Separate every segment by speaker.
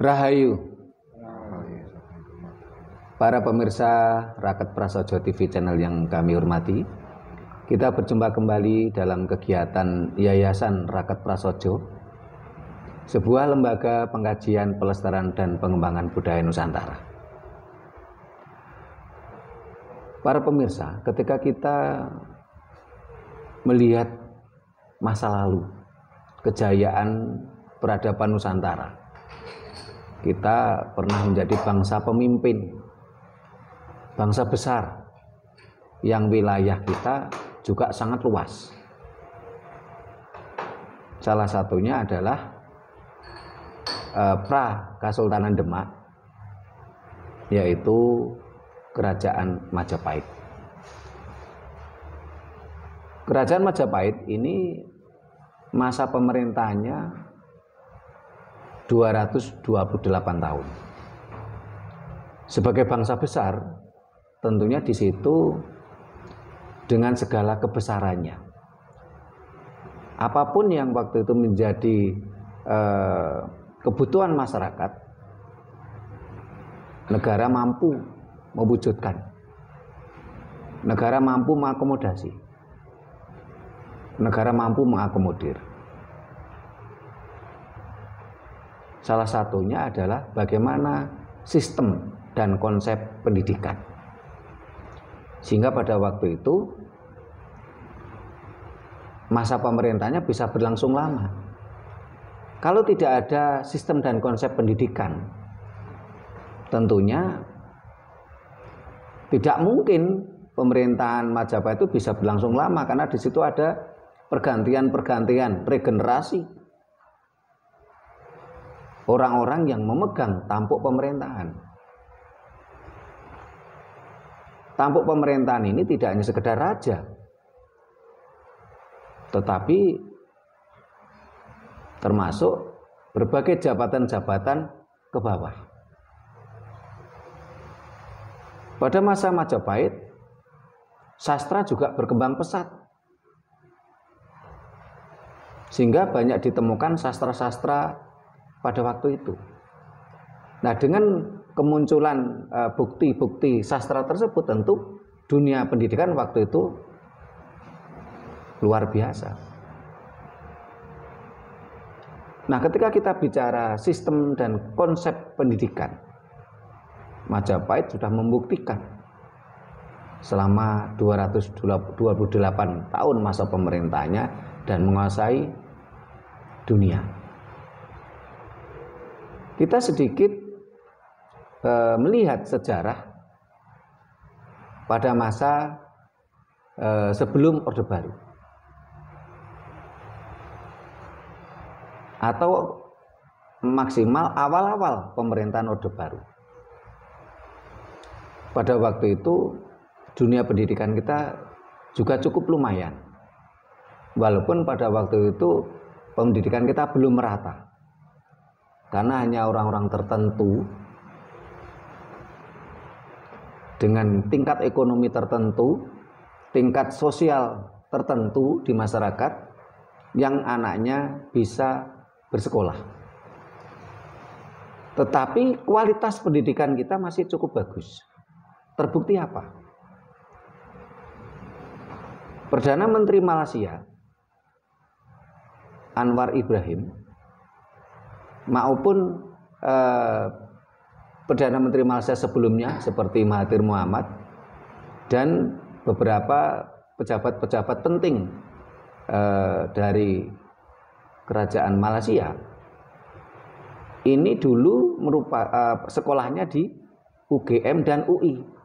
Speaker 1: Rahayu para pemirsa Raket Prasaja TV channel yang kami hormati. Kita berjumpa kembali dalam kegiatan Yayasan Raket Prasaja, sebuah lembaga pengkajian, pelestarian dan pengembangan budaya Nusantara. Para pemirsa, ketika kita melihat masa lalu, kejayaan peradaban Nusantara, kita pernah menjadi bangsa pemimpin, bangsa besar yang wilayah kita juga sangat luas. Salah satunya adalah Pra-Kasultanan Demak, yaitu Kerajaan Majapahit. Kerajaan Majapahit ini masa pemerintahannya 228 tahun. Sebagai bangsa besar, tentunya di situ dengan segala kebesarannya. Apapun yang waktu itu menjadi kebutuhan masyarakat, negara mampu mewujudkan. Negara mampu mengakomodasi. Negara mampu mengakomodir. Salah satunya adalah bagaimana sistem dan konsep pendidikan. Sehingga pada waktu itu masa pemerintahnya bisa berlangsung lama. Kalau tidak ada sistem dan konsep pendidikan, tentunya tidak mungkin pemerintahan Majapahit itu bisa berlangsung lama, karena di situ ada pergantian-pergantian, regenerasi orang-orang yang memegang tampuk pemerintahan. Tampuk pemerintahan ini tidak hanya sekedar raja, tetapi termasuk berbagai jabatan-jabatan ke bawah. Pada masa Majapahit, sastra juga berkembang pesat, sehingga banyak ditemukan sastra-sastra pada waktu itu. Nah, dengan kemunculan bukti-bukti sastra tersebut, tentu dunia pendidikan waktu itu luar biasa. Nah, ketika kita bicara sistem dan konsep pendidikan, Majapahit sudah membuktikan selama 228 tahun masa pemerintahnya dan menguasai dunia. Kita sedikit melihat sejarah pada masa sebelum Orde Baru atau maksimal awal-awal pemerintahan Orde Baru. Pada waktu itu dunia pendidikan kita juga cukup lumayan, walaupun pada waktu itu pendidikan kita belum merata, karena hanya orang-orang tertentu dengan tingkat ekonomi tertentu, tingkat sosial tertentu di masyarakat yang anaknya bisa bersekolah. Tetapi kualitas pendidikan kita masih cukup bagus. Terbukti apa? Perdana Menteri Malaysia Anwar Ibrahim maupun Perdana Menteri Malaysia sebelumnya seperti Mahathir Mohamad dan beberapa pejabat-pejabat penting dari kerajaan Malaysia ini dulu sekolahnya di UGM dan UI.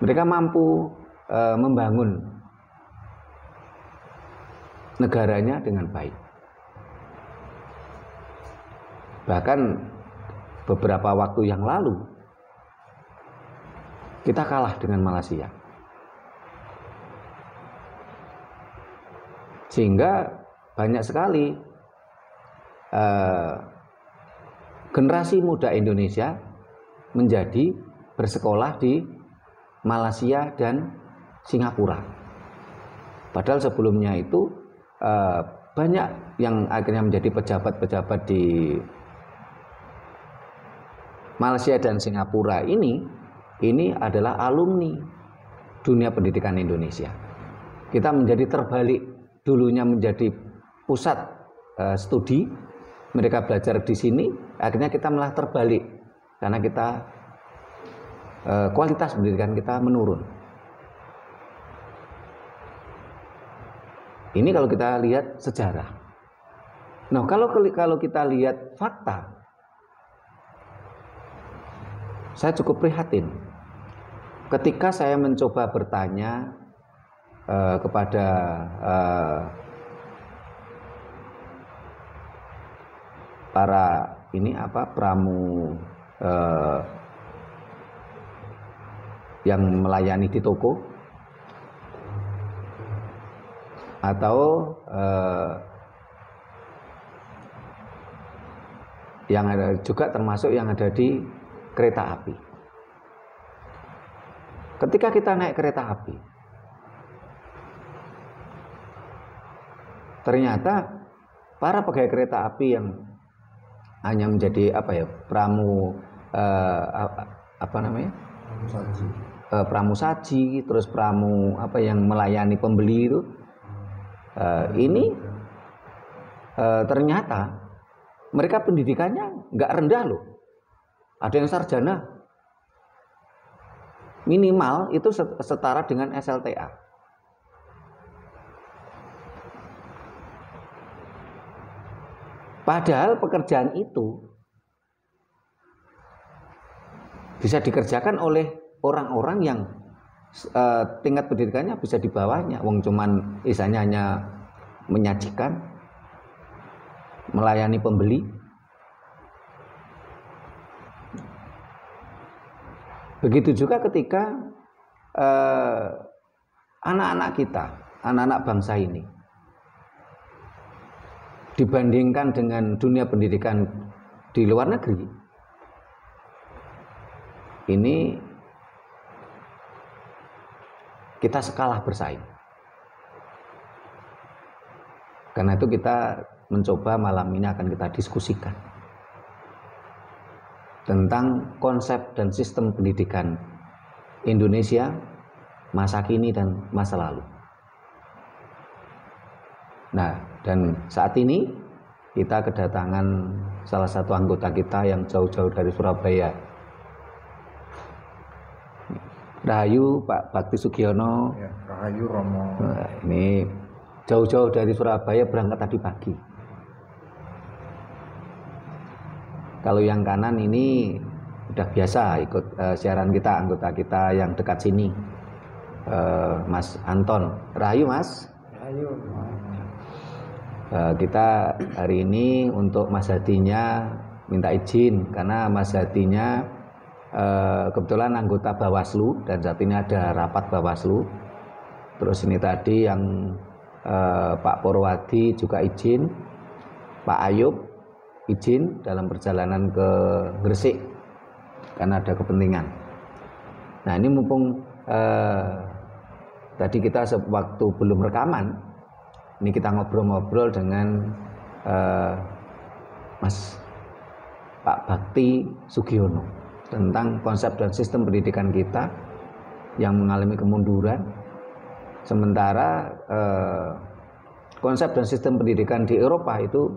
Speaker 1: Mereka mampu membangun negaranya dengan baik. Bahkan beberapa waktu yang lalu kita kalah dengan Malaysia, sehingga banyak sekali generasi muda Indonesia menjadi bersekolah di Malaysia dan Singapura. Padahal sebelumnya itu banyak yang akhirnya menjadi pejabat-pejabat di Malaysia dan Singapura ini adalah alumni dunia pendidikan Indonesia. Kita menjadi terbalik, dulunya menjadi pusat studi, mereka belajar di sini, akhirnya kita malah terbalik karena kita kualitas pendidikan kita menurun. Ini kalau kita lihat sejarah. Nah, kalau kita lihat fakta, saya cukup prihatin. Ketika saya mencoba bertanya kepada para pramu yang melayani di toko atau yang ada juga termasuk yang ada di kereta api. Ketika kita naik kereta api, ternyata para pegawai kereta api yang hanya menjadi pramu pramusaji, terus pramu yang melayani pembeli itu, ini ternyata mereka pendidikannya nggak rendah loh. Ada yang sarjana, minimal itu setara dengan SLTA. Padahal pekerjaan itu bisa dikerjakan oleh orang-orang yang tingkat pendidikannya bisa di bawahnya. Wong cuman misalnya hanya menyajikan, melayani pembeli. Begitu juga ketika anak-anak kita, anak-anak bangsa ini, dibandingkan dengan dunia pendidikan di luar negeri, ini kita sekalah bersaing. Karena itu kita mencoba malam ini akan kita diskusikan tentang konsep dan sistem pendidikan Indonesia masa kini dan masa lalu. Nah, dan saat ini kita kedatangan salah satu anggota kita yang jauh-jauh dari Surabaya. Rahayu Pak Bakti Sugiono.
Speaker 2: Ya, Rahayu Romo.
Speaker 1: Nah, ini jauh-jauh dari Surabaya berangkat tadi pagi. Kalau yang kanan ini udah biasa ikut siaran kita, anggota kita yang dekat sini, Mas Anton. Rahayu Mas.
Speaker 2: Rahayu.
Speaker 1: Kita hari ini untuk Mas Hadinya minta izin karena Mas Hadinya kebetulan anggota Bawaslu dan saat ini ada rapat Bawaslu. Terus ini tadi yang Pak Purwadi juga izin, Pak Ayub izin dalam perjalanan ke Gresik karena ada kepentingan. Nah, ini mumpung tadi kita waktu belum rekaman, ini kita ngobrol-ngobrol dengan Mas Pak Bakti Sugiono tentang konsep dan sistem pendidikan kita yang mengalami kemunduran, sementara konsep dan sistem pendidikan di Eropa itu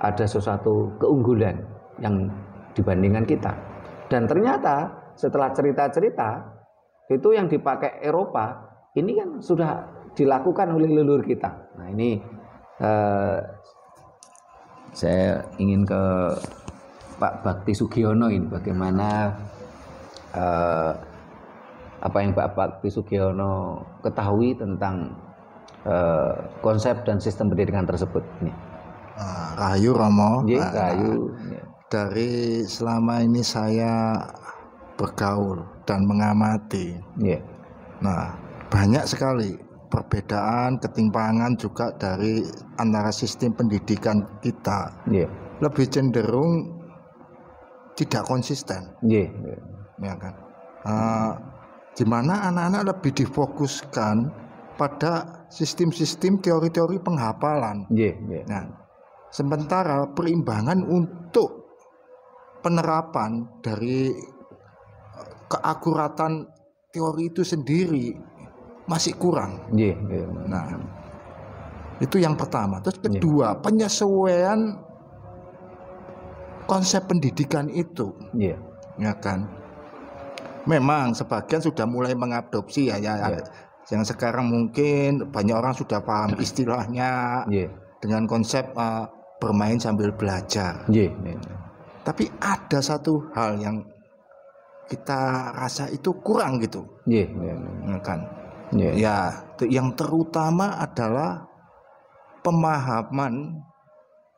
Speaker 1: ada sesuatu keunggulan yang dibandingkan kita. Dan ternyata setelah cerita-cerita itu yang dipakai Eropa ini kan sudah dilakukan oleh leluhur kita. Nah, ini saya ingin ke Pak Bakti Sugiono ini bagaimana apa yang Pak Bakti Sugiono ketahui tentang konsep dan sistem pendidikan tersebut. Ini.
Speaker 2: Rahayu Romo.
Speaker 1: Rahayu.
Speaker 2: Dari selama ini saya bergaul dan mengamati. Nah, banyak sekali perbedaan, ketimpangan juga dari antara sistem pendidikan kita. Lebih cenderung tidak konsisten. Ya kan? Di mana anak-anak lebih difokuskan pada sistem-sistem teori-teori penghafalan. Nah, sementara perimbangan untuk penerapan dari keakuratan teori itu sendiri masih kurang. Nah, itu yang pertama. Terus kedua, penyesuaian konsep pendidikan itu, ya kan. Memang sebagian sudah mulai mengadopsi ya. Yang sekarang mungkin banyak orang sudah paham istilahnya dengan konsep bermain sambil belajar. Tapi ada satu hal yang kita rasa itu kurang gitu, kan? Ya, yang terutama adalah pemahaman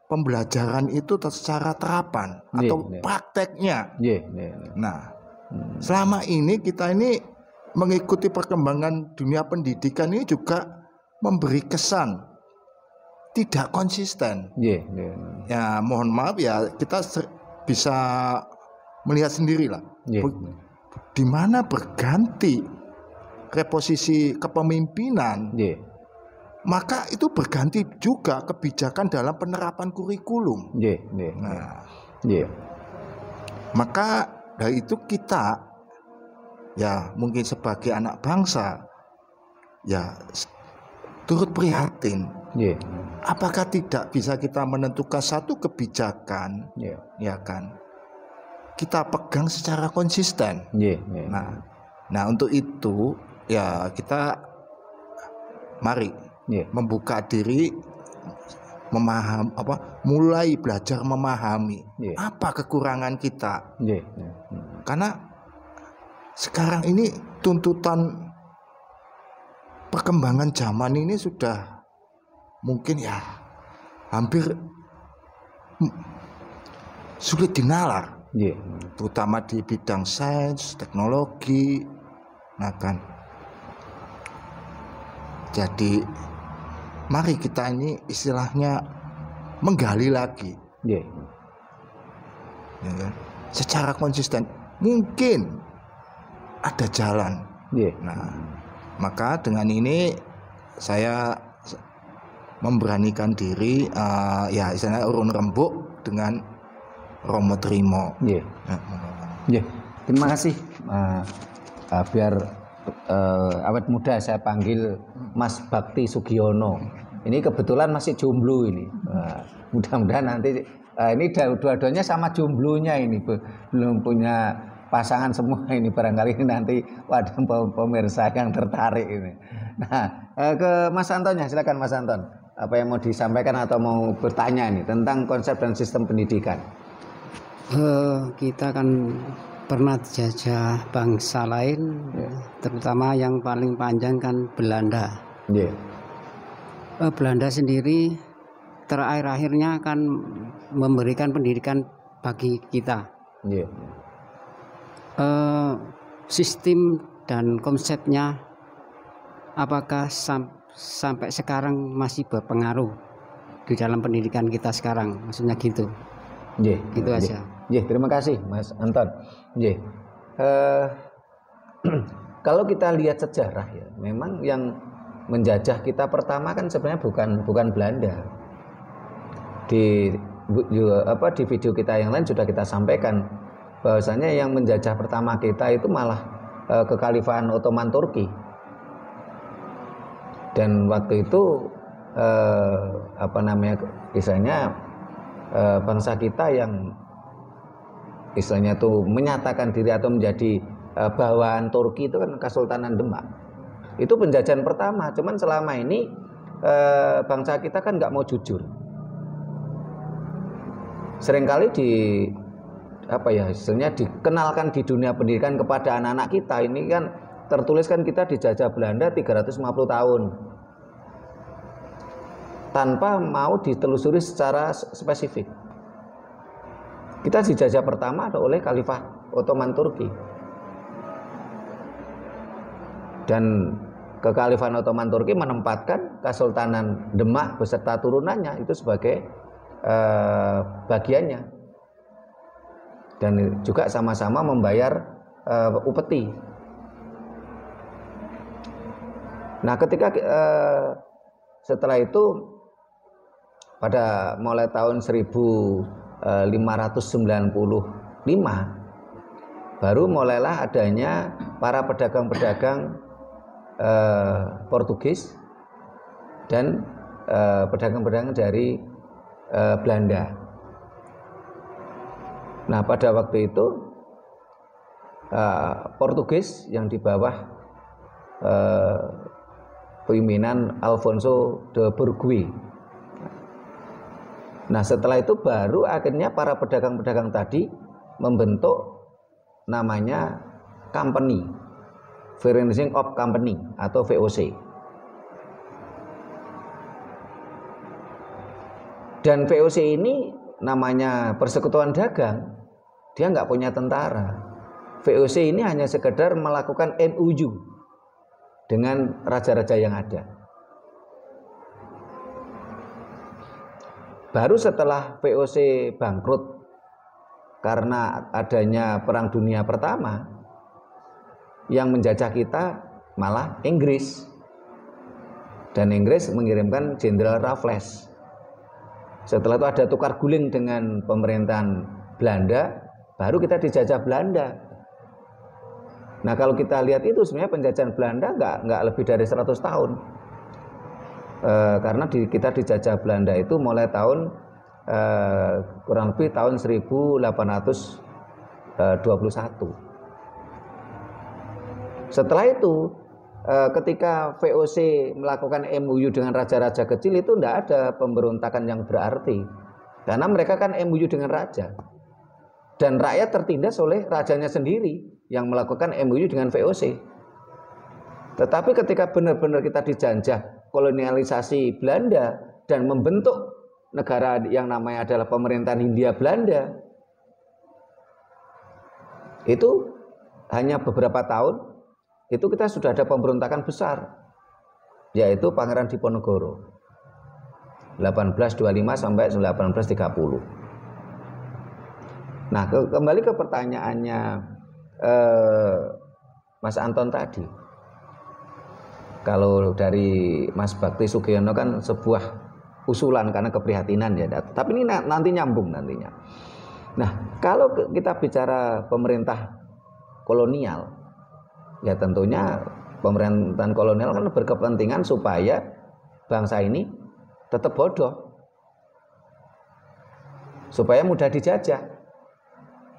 Speaker 2: pembelajaran itu secara terapan atau prakteknya. Nah, selama ini kita ini mengikuti perkembangan dunia pendidikan ini juga memberi kesan tidak konsisten. Ya, mohon maaf ya, kita bisa melihat sendirilah. Di mana berganti reposisi kepemimpinan, maka itu berganti juga kebijakan dalam penerapan kurikulum. Maka dari itu kita, ya mungkin sebagai anak bangsa, ya turut prihatin. Apakah tidak bisa kita menentukan satu kebijakan, ya kan, kita pegang secara konsisten. Nah untuk itu ya kita mari membuka diri, mulai belajar memahami apa kekurangan kita. Karena sekarang ini tuntutan perkembangan zaman ini sudah mungkin ya hampir sulit dinalar, terutama di bidang sains, teknologi. Nah kan, jadi mari kita ini istilahnya menggali lagi, ya kan? Secara konsisten. Mungkin ada jalan. Nah, maka dengan ini saya memberanikan diri, ya istilahnya urun rembuk dengan Romo Trimo.
Speaker 1: Terima kasih. Biar awet muda saya panggil Mas Bakti Sugiono. Ini kebetulan masih jomblo ini. Mudah-mudahan nanti ini dua-duanya sama jomblonya ini, belum punya pasangan semua ini, barangkali nanti ada pemirsa yang tertarik ini. Nah, ke Mas Anton ya, silakan Mas Anton. Apa yang mau disampaikan atau mau bertanya ini tentang konsep dan sistem pendidikan?
Speaker 3: Kita kan pernah dijajah bangsa lain, terutama yang paling panjang kan Belanda. Belanda sendiri terakhir-akhirnya kan memberikan pendidikan bagi kita. Sistem dan konsepnya apakah sampai sekarang masih berpengaruh di dalam pendidikan kita sekarang, maksudnya gitu. Gitu aja.
Speaker 1: Terima kasih Mas Anton. Kalau kita lihat sejarah ya, memang yang menjajah kita pertama kan sebenarnya bukan Belanda. Di video kita yang lain sudah kita sampaikan bahwasanya yang menjajah pertama kita itu malah kekhalifahan Ottoman Turki. Dan waktu itu istilahnya bangsa kita yang istilahnya itu menyatakan diri atau menjadi bawahan Turki itu kan Kesultanan Demak. Itu penjajahan pertama. Cuman selama ini bangsa kita kan nggak mau jujur. Seringkali istilahnya dikenalkan di dunia pendidikan kepada anak-anak kita. Ini kan tertulis kan kita dijajah Belanda 350 tahun. Tanpa mau ditelusuri secara spesifik. Kita dijajah pertama oleh Khalifah Ottoman Turki. Dan kekhalifahan Ottoman Turki menempatkan Kesultanan Demak beserta turunannya itu sebagai bagiannya. Dan juga sama-sama membayar upeti. Nah, ketika setelah itu pada mulai tahun 1595 baru mulailah adanya para pedagang-pedagang Portugis dan pedagang-pedagang dari Belanda. Nah, pada waktu itu Portugis yang di bawah pimpinan Alfonso de Burgui. Nah, setelah itu baru akhirnya para pedagang-pedagang tadi membentuk namanya company, Financing of Company atau VOC. Dan VOC ini namanya persekutuan dagang, dia nggak punya tentara. VOC ini hanya sekedar melakukan MOU dengan raja-raja yang ada. Baru setelah VOC bangkrut karena adanya Perang Dunia Pertama, yang menjajah kita malah Inggris. Dan Inggris mengirimkan Jenderal Raffles. Setelah itu ada tukar guling dengan pemerintahan Belanda, baru kita dijajah Belanda. Nah, kalau kita lihat itu sebenarnya penjajahan Belanda nggak lebih dari 100 tahun. Karena kita dijajah Belanda itu mulai tahun kurang lebih tahun 1821. Setelah itu ketika VOC melakukan MOU dengan raja-raja kecil itu tidak ada pemberontakan yang berarti, karena mereka kan MOU dengan raja dan rakyat tertindas oleh rajanya sendiri yang melakukan MOU dengan VOC. Tetapi ketika benar-benar kita dijajah kolonialisasi Belanda dan membentuk negara yang namanya adalah pemerintahan Hindia Belanda, itu hanya beberapa tahun itu kita sudah ada pemberontakan besar, yaitu Pangeran Diponegoro 1825 sampai 1830. Nah, kembali ke pertanyaannya Mas Anton tadi, kalau dari Mas Bakti Sugiono kan sebuah usulan karena keprihatinan ya, tapi ini nanti nyambung nantinya. Nah, kalau kita bicara pemerintah kolonial, ya tentunya pemerintahan kolonial kan berkepentingan supaya bangsa ini tetap bodoh, supaya mudah dijajah,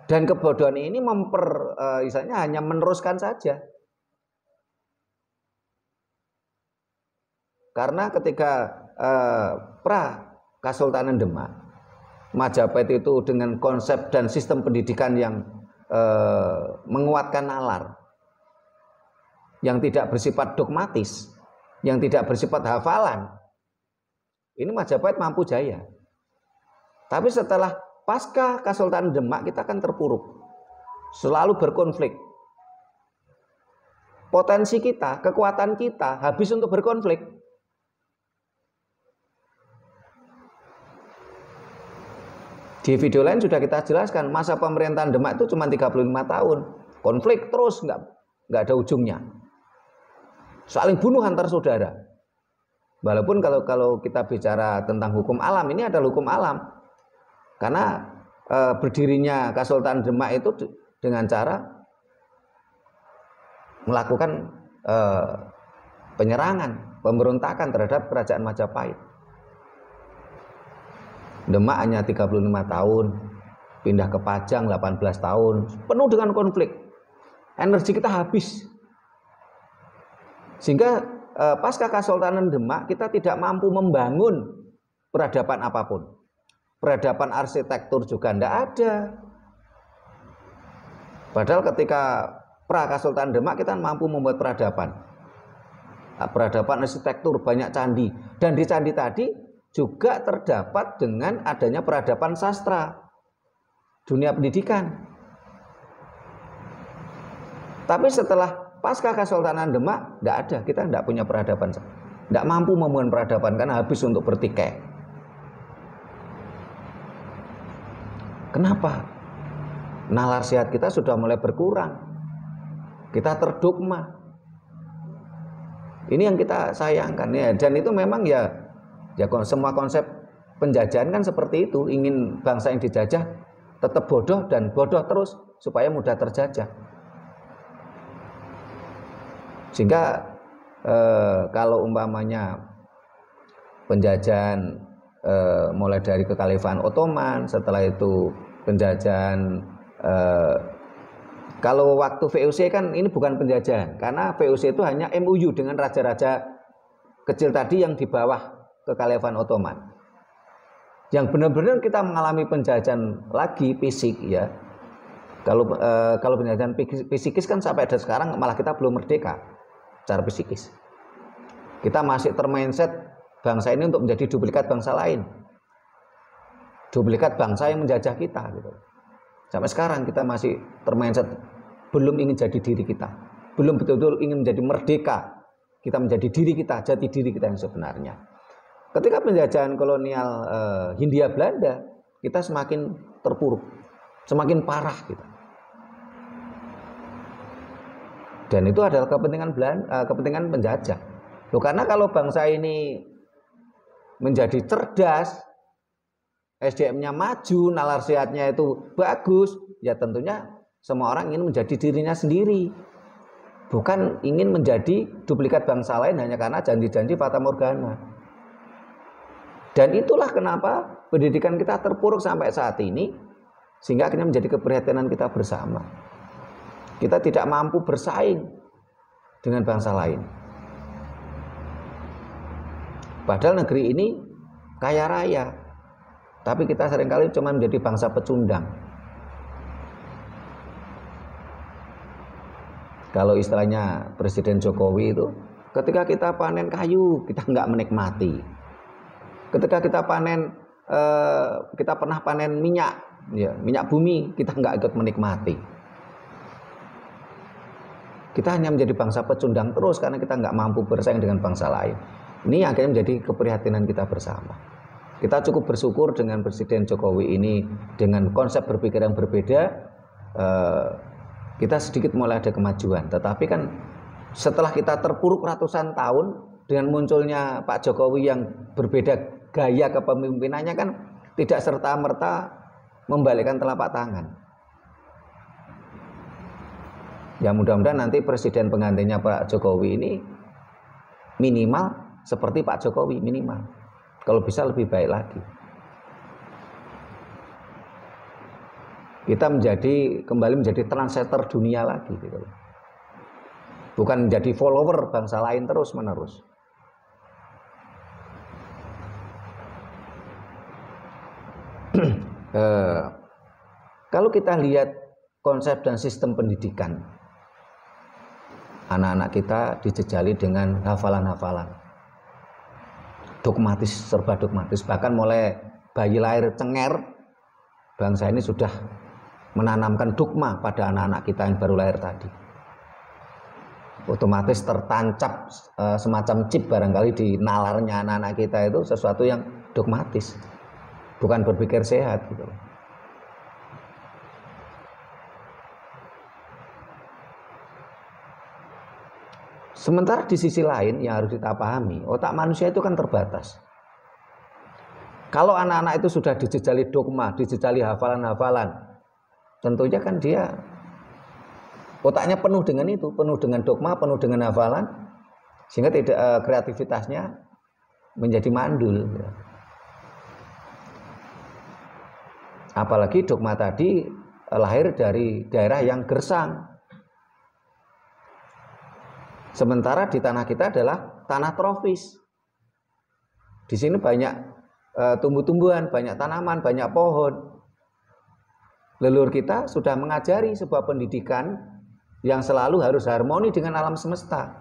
Speaker 1: dan kebodohan ini misalnya hanya meneruskan saja. Karena ketika pra Kesultanan Demak, Majapahit itu dengan konsep dan sistem pendidikan yang menguatkan nalar, yang tidak bersifat dogmatis, yang tidak bersifat hafalan, ini Majapahit mampu jaya. Tapi setelah pasca Kesultanan Demak kita akan terpuruk, selalu berkonflik. Potensi kita, kekuatan kita habis untuk berkonflik. Di video lain sudah kita jelaskan, masa pemerintahan Demak itu cuma 35 tahun. Konflik terus, nggak ada ujungnya. Saling bunuh antar saudara. Walaupun kalau kita bicara tentang hukum alam, ini adalah hukum alam. Karena berdirinya Kesultanan Demak itu dengan cara melakukan penyerangan, pemberontakan terhadap kerajaan Majapahit. Demak hanya 35 tahun, pindah ke Pajang 18 tahun, penuh dengan konflik. Energi kita habis. Sehingga pasca Kesultanan Demak kita tidak mampu membangun peradaban apapun. Peradaban arsitektur juga tidak ada. Padahal ketika pra Kesultanan Demak kita mampu membuat peradaban. Peradaban arsitektur, banyak candi. Dan di candi tadi juga terdapat dengan adanya peradaban sastra, dunia pendidikan. Tapi setelah pasca Kesultanan Demak, tidak ada, kita tidak punya peradaban, tidak mampu membangun peradaban karena habis untuk bertikai. Kenapa? Nalar sehat kita sudah mulai berkurang, kita terdogma. Ini yang kita sayangkan ya, dan itu memang ya semua konsep penjajahan kan seperti itu, ingin bangsa yang dijajah tetap bodoh dan bodoh terus supaya mudah terjajah. Sehingga kalau umpamanya penjajahan mulai dari kekhalifahan Ottoman, setelah itu penjajahan kalau waktu VOC kan ini bukan penjajahan, karena VOC itu hanya MOU dengan raja-raja kecil tadi yang di bawah kekhalifahan Ottoman. Yang benar-benar kita mengalami penjajahan lagi fisik ya. Kalau penjajahan fisikis kan sampai ada sekarang malah kita belum merdeka secara fisikis. Kita masih termindset bangsa ini untuk menjadi duplikat bangsa lain. Duplikat bangsa yang menjajah kita gitu. Sampai sekarang kita masih termindset belum ingin jadi diri kita, belum betul-betul ingin menjadi merdeka. Kita menjadi diri kita, jati diri kita yang sebenarnya. Ketika penjajahan kolonial Hindia Belanda, kita semakin terpuruk, semakin parah kita. Dan itu adalah kepentingan penjajah. Loh, karena kalau bangsa ini menjadi cerdas, SDM-nya maju, nalar sehatnya itu bagus, ya tentunya semua orang ingin menjadi dirinya sendiri. Bukan ingin menjadi duplikat bangsa lain hanya karena janji-janji fata morgana. Dan itulah kenapa pendidikan kita terpuruk sampai saat ini, sehingga akhirnya menjadi keprihatinan kita bersama. Kita tidak mampu bersaing dengan bangsa lain. Padahal negeri ini kaya raya, tapi kita seringkali cuma menjadi bangsa pecundang. Kalau istilahnya Presiden Jokowi itu, ketika kita panen kayu, kita nggak menikmati. Ketika kita kita pernah panen minyak, ya, minyak bumi, kita nggak ikut menikmati. Kita hanya menjadi bangsa pecundang terus karena kita nggak mampu bersaing dengan bangsa lain. Ini akhirnya menjadi keprihatinan kita bersama. Kita cukup bersyukur dengan Presiden Jokowi ini, dengan konsep berpikir yang berbeda, kita sedikit mulai ada kemajuan. Tetapi kan setelah kita terpuruk ratusan tahun dengan munculnya Pak Jokowi yang berbeda gaya kepemimpinannya, kan tidak serta-merta membalikkan telapak tangan. Ya mudah-mudahan nanti presiden penggantinya Pak Jokowi ini minimal seperti Pak Jokowi, minimal. Kalau bisa lebih baik lagi. Kita kembali menjadi trendsetter dunia lagi gitu. Bukan menjadi follower bangsa lain terus-menerus. Kalau kita lihat konsep dan sistem pendidikan, anak-anak kita dijejali dengan hafalan-hafalan, dogmatis, serba dogmatis. Bahkan mulai bayi lahir cenger, bangsa ini sudah menanamkan dogma pada anak-anak kita yang baru lahir tadi. Otomatis tertancap semacam chip barangkali di nalarnya anak-anak kita itu sesuatu yang dogmatis, bukan berpikir sehat gitu. Sementara di sisi lain yang harus kita pahami, otak manusia itu kan terbatas. Kalau anak-anak itu sudah dijejali dogma, dijejali hafalan-hafalan, tentunya kan dia otaknya penuh dengan itu, penuh dengan dogma, penuh dengan hafalan, sehingga tidak kreativitasnya menjadi mandul. Apalagi dogma tadi lahir dari daerah yang gersang. Sementara di tanah kita adalah tanah tropis. Di sini banyak tumbuh-tumbuhan, banyak tanaman, banyak pohon. Leluhur kita sudah mengajari sebuah pendidikan yang selalu harus harmoni dengan alam semesta.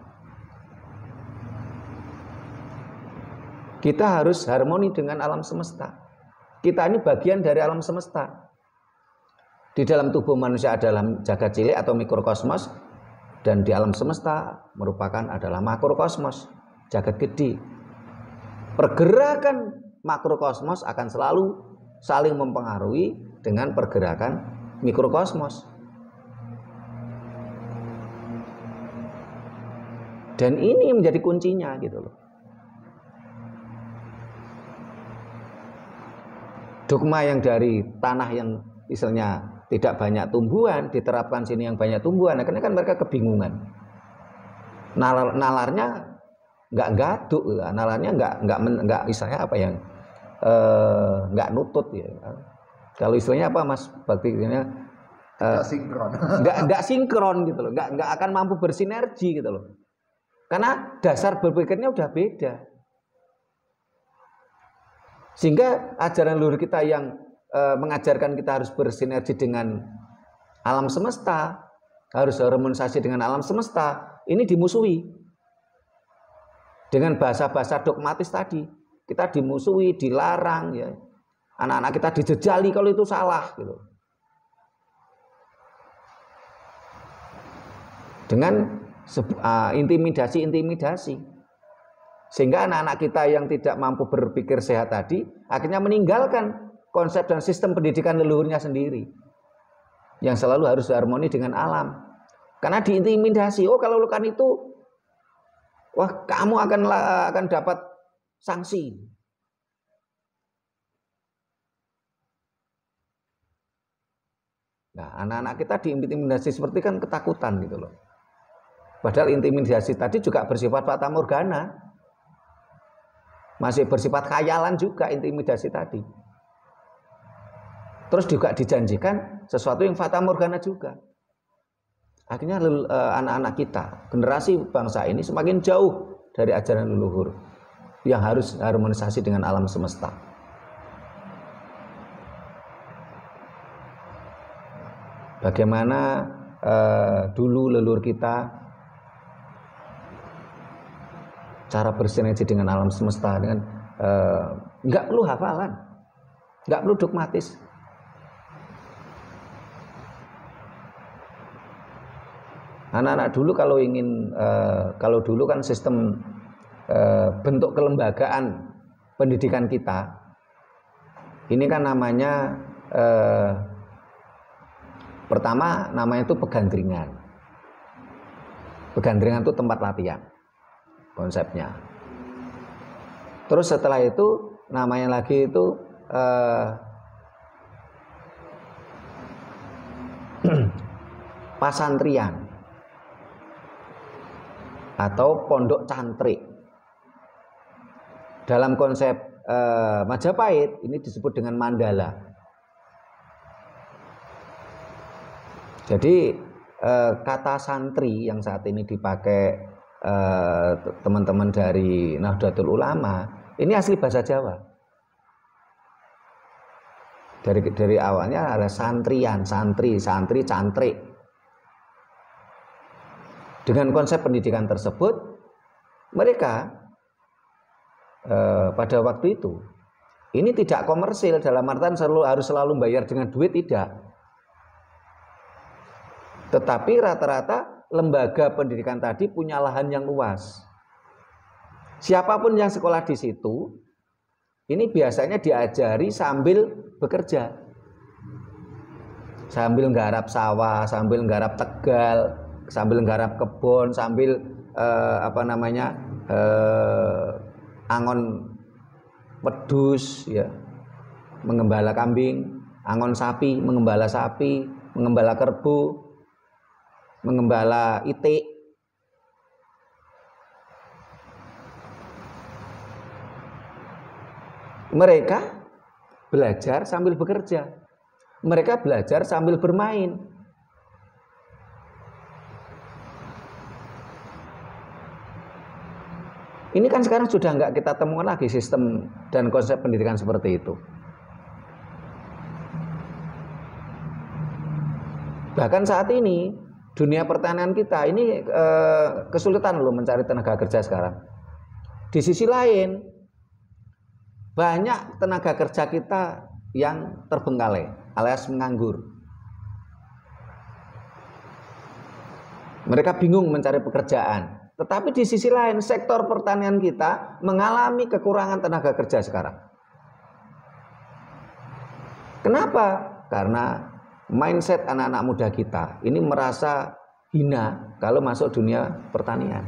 Speaker 1: Kita harus harmoni dengan alam semesta. Kita ini bagian dari alam semesta. Di dalam tubuh manusia adalah jagat cilik atau mikrokosmos, dan di alam semesta merupakan adalah makrokosmos, jagat gede. Pergerakan makrokosmos akan selalu saling mempengaruhi dengan pergerakan mikrokosmos. Dan ini menjadi kuncinya gitu loh. Dogma yang dari tanah yang misalnya tidak banyak tumbuhan diterapkan sini yang banyak tumbuhan, akhirnya kan mereka kebingungan. Nalarnya nggak gaduk, nalarnya nggak misalnya apa yang nggak nutut ya. Kalau istilahnya apa Mas Bakti? Nggak sinkron gitu loh, nggak akan mampu bersinergi gitu loh. Karena dasar berpikirnya udah beda. Sehingga ajaran leluhur kita yang mengajarkan kita harus bersinergi dengan alam semesta, harus harmonisasi dengan alam semesta, ini dimusuhi. Dengan bahasa-bahasa dogmatis tadi, kita dimusuhi, dilarang ya. Anak-anak kita dijejali kalau itu salah gitu. Dengan intimidasi. Sehingga anak-anak kita yang tidak mampu berpikir sehat tadi akhirnya meninggalkan konsep dan sistem pendidikan leluhurnya sendiri yang selalu harus harmoni dengan alam. Karena diintimidasi, oh kalau lakukan itu, wah kamu akan dapat sanksi. Nah, anak-anak kita diintimidasi seperti kan ketakutan gitu loh. Padahal intimidasi tadi juga bersifat fata morgana. Masih bersifat khayalan juga intimidasi tadi. Terus juga dijanjikan sesuatu yang fata morgana juga. Akhirnya anak-anak kita, generasi bangsa ini semakin jauh dari ajaran leluhur yang harus harmonisasi dengan alam semesta. Bagaimana dulu leluhur kita cara bersinergi dengan alam semesta dengan nggak perlu hafalan, nggak perlu dogmatis. Anak-anak dulu kalau dulu kan sistem bentuk kelembagaan pendidikan kita ini kan namanya pertama namanya itu pegandringan. Pegandringan itu tempat latihan. Konsepnya. Terus setelah itu namanya lagi itu pasantrian atau pondok cantrik. Dalam konsep Majapahit ini disebut dengan mandala. Jadi kata santri yang saat ini dipakai teman-teman dari Nahdlatul Ulama ini asli bahasa Jawa. Dari awalnya ada santrian, santri, cantrik. Dengan konsep pendidikan tersebut, mereka pada waktu itu ini tidak komersil dalam artian harus selalu bayar dengan duit, tidak. Tetapi rata-rata lembaga pendidikan tadi punya lahan yang luas. Siapapun yang sekolah di situ, ini biasanya diajari sambil bekerja, sambil nggarap sawah, sambil nggarap tegal, sambil nggarap kebun, sambil angon wedhus, ya, mengembala kambing, angon sapi, mengembala kerbau, mengembala itik. Mereka belajar sambil bekerja. Mereka belajar sambil bermain. Ini kan sekarang sudah nggak kita temukan lagi sistem dan konsep pendidikan seperti itu. Bahkan saat ini dunia pertanian kita ini kesulitan loh mencari tenaga kerja sekarang. Di sisi lain, banyak tenaga kerja kita yang terbengkalai alias menganggur. Mereka bingung mencari pekerjaan. Tetapi di sisi lain, sektor pertanian kita mengalami kekurangan tenaga kerja sekarang. Kenapa? Karena mindset anak-anak muda kita ini merasa hina kalau masuk dunia pertanian.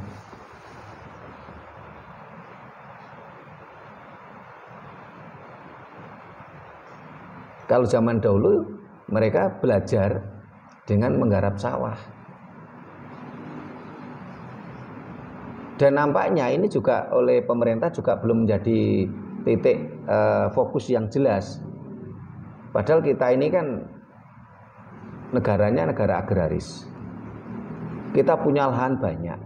Speaker 1: Kalau zaman dahulu mereka belajar dengan menggarap sawah. Dan nampaknya ini juga oleh pemerintah juga belum menjadi titik fokus yang jelas. Padahal kita ini kan negaranya negara agraris. Kita punya lahan banyak.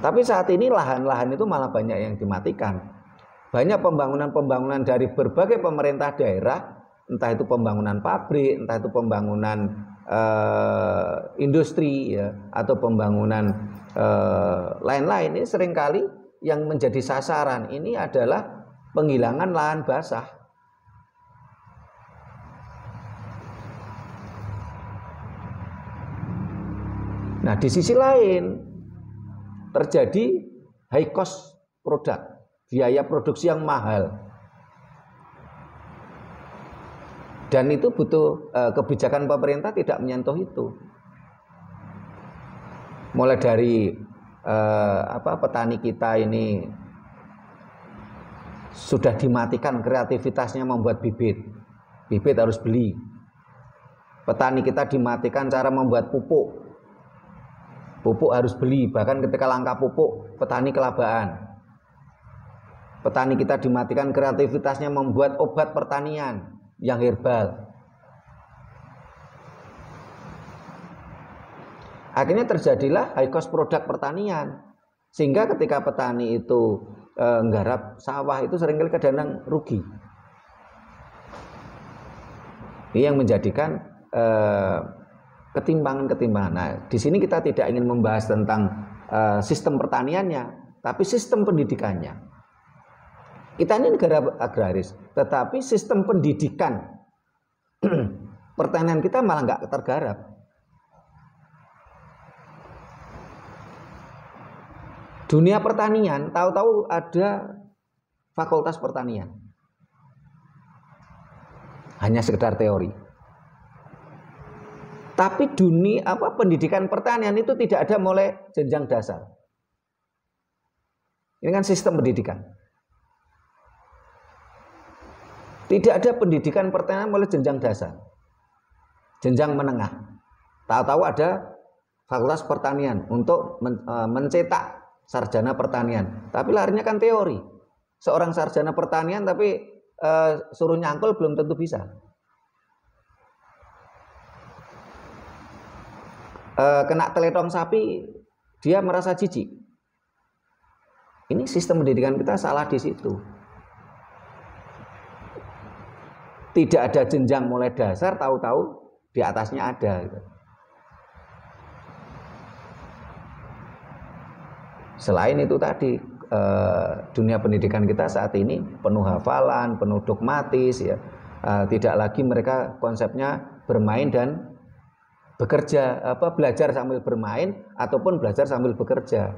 Speaker 1: Tapi saat ini lahan-lahan itu malah banyak yang dimatikan. Banyak pembangunan-pembangunan dari berbagai pemerintah daerah, entah itu pembangunan pabrik, entah itu pembangunan industri, ya, atau pembangunan lain-lain. Ini seringkali yang menjadi sasaran ini adalah penghilangan lahan basah. Nah, di sisi lain terjadi high cost product, biaya produksi yang mahal. Dan itu butuh kebijakan pemerintah tidak menyentuh itu. Mulai dari petani kita ini sudah dimatikan kreativitasnya membuat bibit. Bibit harus beli. Petani kita dimatikan cara membuat pupuk. Pupuk harus beli, bahkan ketika langka pupuk, petani kelabaan. Petani kita dimatikan kreativitasnya membuat obat pertanian yang herbal. Akhirnya terjadilah high cost produk pertanian. Sehingga ketika petani itu nggarap sawah itu seringkali kadang rugi. Ini yang menjadikan ketimpangan-ketimpangan. Nah, di sini kita tidak ingin membahas tentang sistem pertaniannya, tapi sistem pendidikannya. Kita ini negara agraris, tetapi sistem pendidikan pertanian kita malah nggak tergarap. Dunia pertanian, tahu-tahu ada fakultas pertanian, hanya sekedar teori. Tapi pendidikan pertanian itu tidak ada mulai jenjang dasar. Ini kan sistem pendidikan. Tidak ada pendidikan pertanian mulai jenjang dasar, jenjang menengah. Tahu-tahu ada fakultas pertanian untuk mencetak sarjana pertanian. Tapi larinya kan teori. Seorang sarjana pertanian tapi suruh nyangkul belum tentu bisa. Kena teletong sapi dia merasa jijik. Ini sistem pendidikan kita salah di situ. Tidak ada jenjang mulai dasar, tahu-tahu di atasnya ada. Selain itu tadi, dunia pendidikan kita saat ini penuh hafalan, penuh dogmatis, ya. Tidak lagi mereka konsepnya bermain dan bekerja, belajar sambil bermain ataupun belajar sambil bekerja.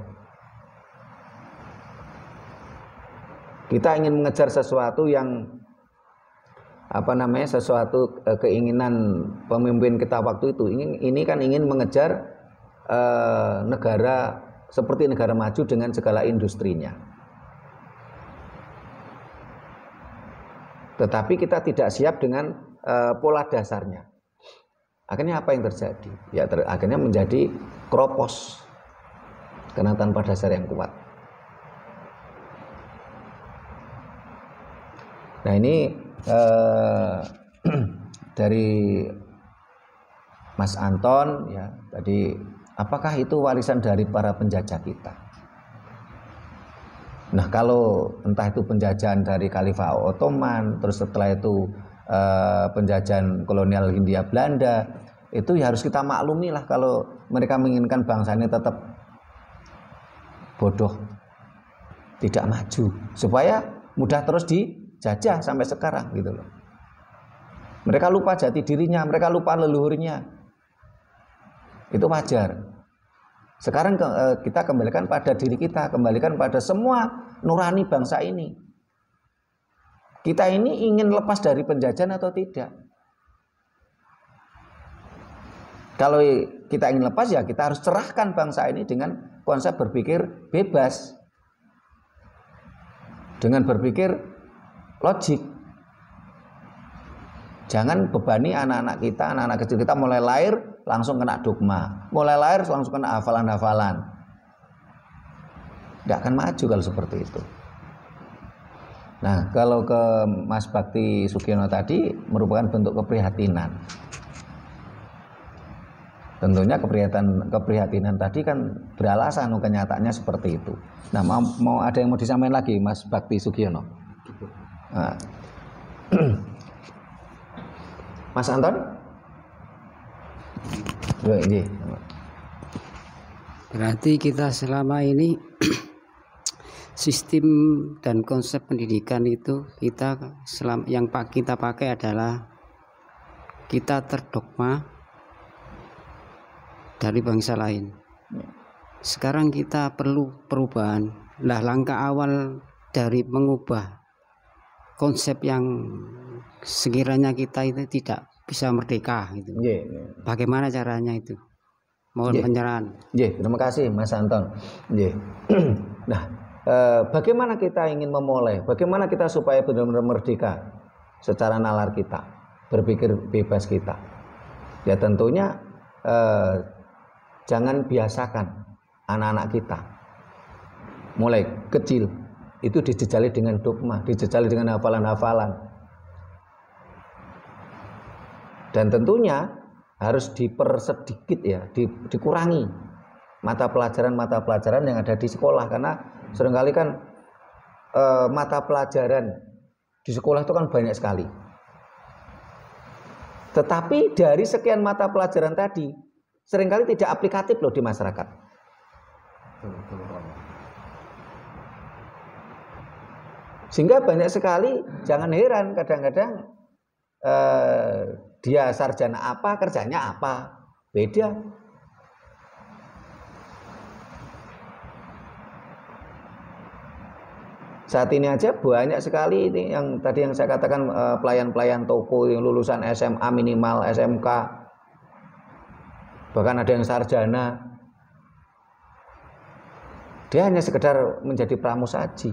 Speaker 1: Kita ingin mengejar sesuatu yang sesuatu keinginan pemimpin kita waktu itu. Ini kan ingin mengejar negara seperti negara maju dengan segala industrinya. Tetapi kita tidak siap dengan pola dasarnya. Akhirnya apa yang terjadi? Ya akhirnya menjadi kropos karena tanpa dasar yang kuat. Nah ini dari Mas Anton ya tadi, apakah itu warisan dari para penjajah kita? Nah kalau entah itu penjajahan dari Khalifah Ottoman, terus setelah itu penjajahan kolonial Hindia Belanda, itu ya harus kita maklumi lah kalau mereka menginginkan bangsanya tetap bodoh, tidak maju, supaya mudah terus dijajah sampai sekarang gitu loh. Mereka lupa jati dirinya, mereka lupa leluhurnya. Itu wajar. Sekarang kita kembalikan pada diri kita, kembalikan pada semua nurani bangsa ini. Kita ini ingin lepas dari penjajahan atau tidak? Kalau kita ingin lepas ya kita harus cerahkan bangsa ini dengan konsep berpikir bebas, dengan berpikir logik. Jangan bebani anak-anak kita, anak-anak kecil kita mulai lahir langsung kena dogma, mulai lahir langsung kena hafalan-hafalan. Tidak akan maju kalau seperti itu. Nah, kalau ke Mas Bakti Sugiono tadi merupakan bentuk keprihatinan. Tentunya keprihatinan tadi kan beralasan, kenyataannya seperti itu. Nah, mau ada yang mau disampaikan lagi, Mas Bakti Sugiono? Nah. Mas Anton?
Speaker 3: Berarti kita selama ini sistem dan konsep pendidikan itu yang kita pakai adalah kita terdogma dari bangsa lain. Sekarang kita perlu perubahan. Lah langkah awal dari mengubah konsep yang sekiranya kita itu tidak bisa merdeka gitu. Bagaimana caranya itu? Mohon pencerahan.
Speaker 1: Terima kasih Mas Anton. Nah, bagaimana kita ingin memulai? Bagaimana kita supaya benar-benar merdeka secara nalar kita, berpikir bebas kita? Ya tentunya jangan biasakan anak-anak kita mulai kecil itu dijejali dengan dogma, dijejali dengan hafalan-hafalan. Dan tentunya harus dipersedikit ya, dikurangi mata pelajaran yang ada di sekolah, karena seringkali kan mata pelajaran di sekolah itu kan banyak sekali. Tetapi dari sekian mata pelajaran tadi seringkali tidak aplikatif loh di masyarakat. Sehingga banyak sekali, jangan heran kadang-kadang dia sarjana apa, kerjanya apa, beda. Saat ini aja banyak sekali ini yang tadi yang saya katakan pelayan-pelayan toko yang lulusan SMA minimal, SMK, bahkan ada yang sarjana. Dia hanya sekedar menjadi pramusaji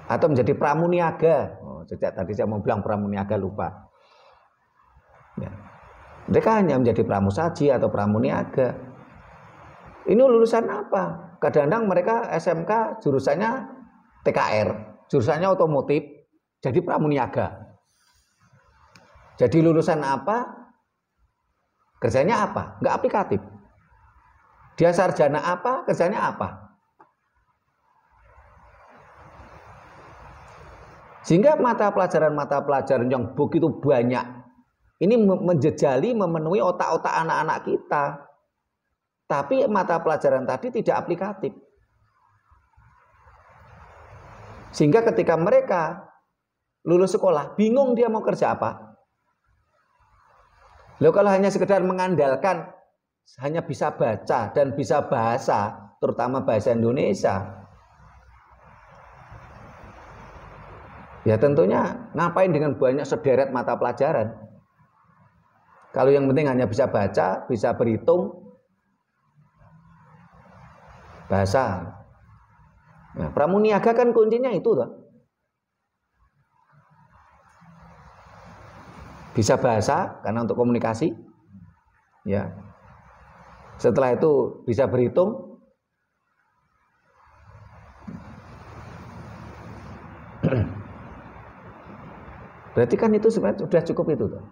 Speaker 1: atau menjadi pramuniaga. Sejak tadi saya mau bilang pramuniaga lupa. Ya. Mereka hanya menjadi pramusaji atau pramuniaga. Ini lulusan apa? Kadang-kadang mereka SMK jurusannya TKR, jurusannya otomotif, jadi pramuniaga. Jadi lulusan apa? Kerjanya apa? Enggak aplikatif. Dia sarjana apa? Kerjanya apa? Sehingga mata pelajaran yang begitu banyak ini menjejali, memenuhi otak-otak anak-anak kita. Tapi mata pelajaran tadi tidak aplikatif. Sehingga ketika mereka lulus sekolah, bingung dia mau kerja apa. Loh, kalau hanya sekedar mengandalkan hanya bisa baca dan bisa bahasa, terutama bahasa Indonesia, ya tentunya ngapain dengan banyak sederet mata pelajaran? Kalau yang penting hanya bisa baca, bisa berhitung, bahasa. Nah, pramuniaga kan kuncinya itu toh. Bisa bahasa karena untuk komunikasi. Ya. Setelah itu bisa berhitung. Berarti kan itu sebenarnya sudah cukup itu toh.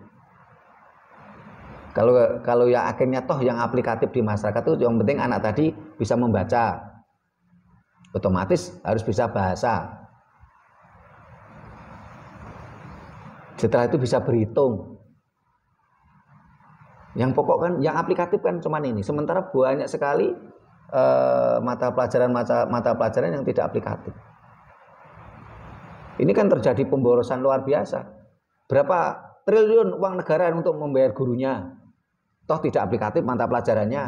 Speaker 1: Kalau ya akhirnya toh yang aplikatif di masyarakat itu yang penting anak tadi bisa membaca, otomatis harus bisa bahasa. Setelah itu bisa berhitung. Yang pokok kan, yang aplikatif kan cuma ini. Sementara banyak sekali mata pelajaran yang tidak aplikatif. Ini kan terjadi pemborosan luar biasa. Berapa triliun uang negara untuk membayar gurunya, toh tidak aplikatif mata pelajarannya.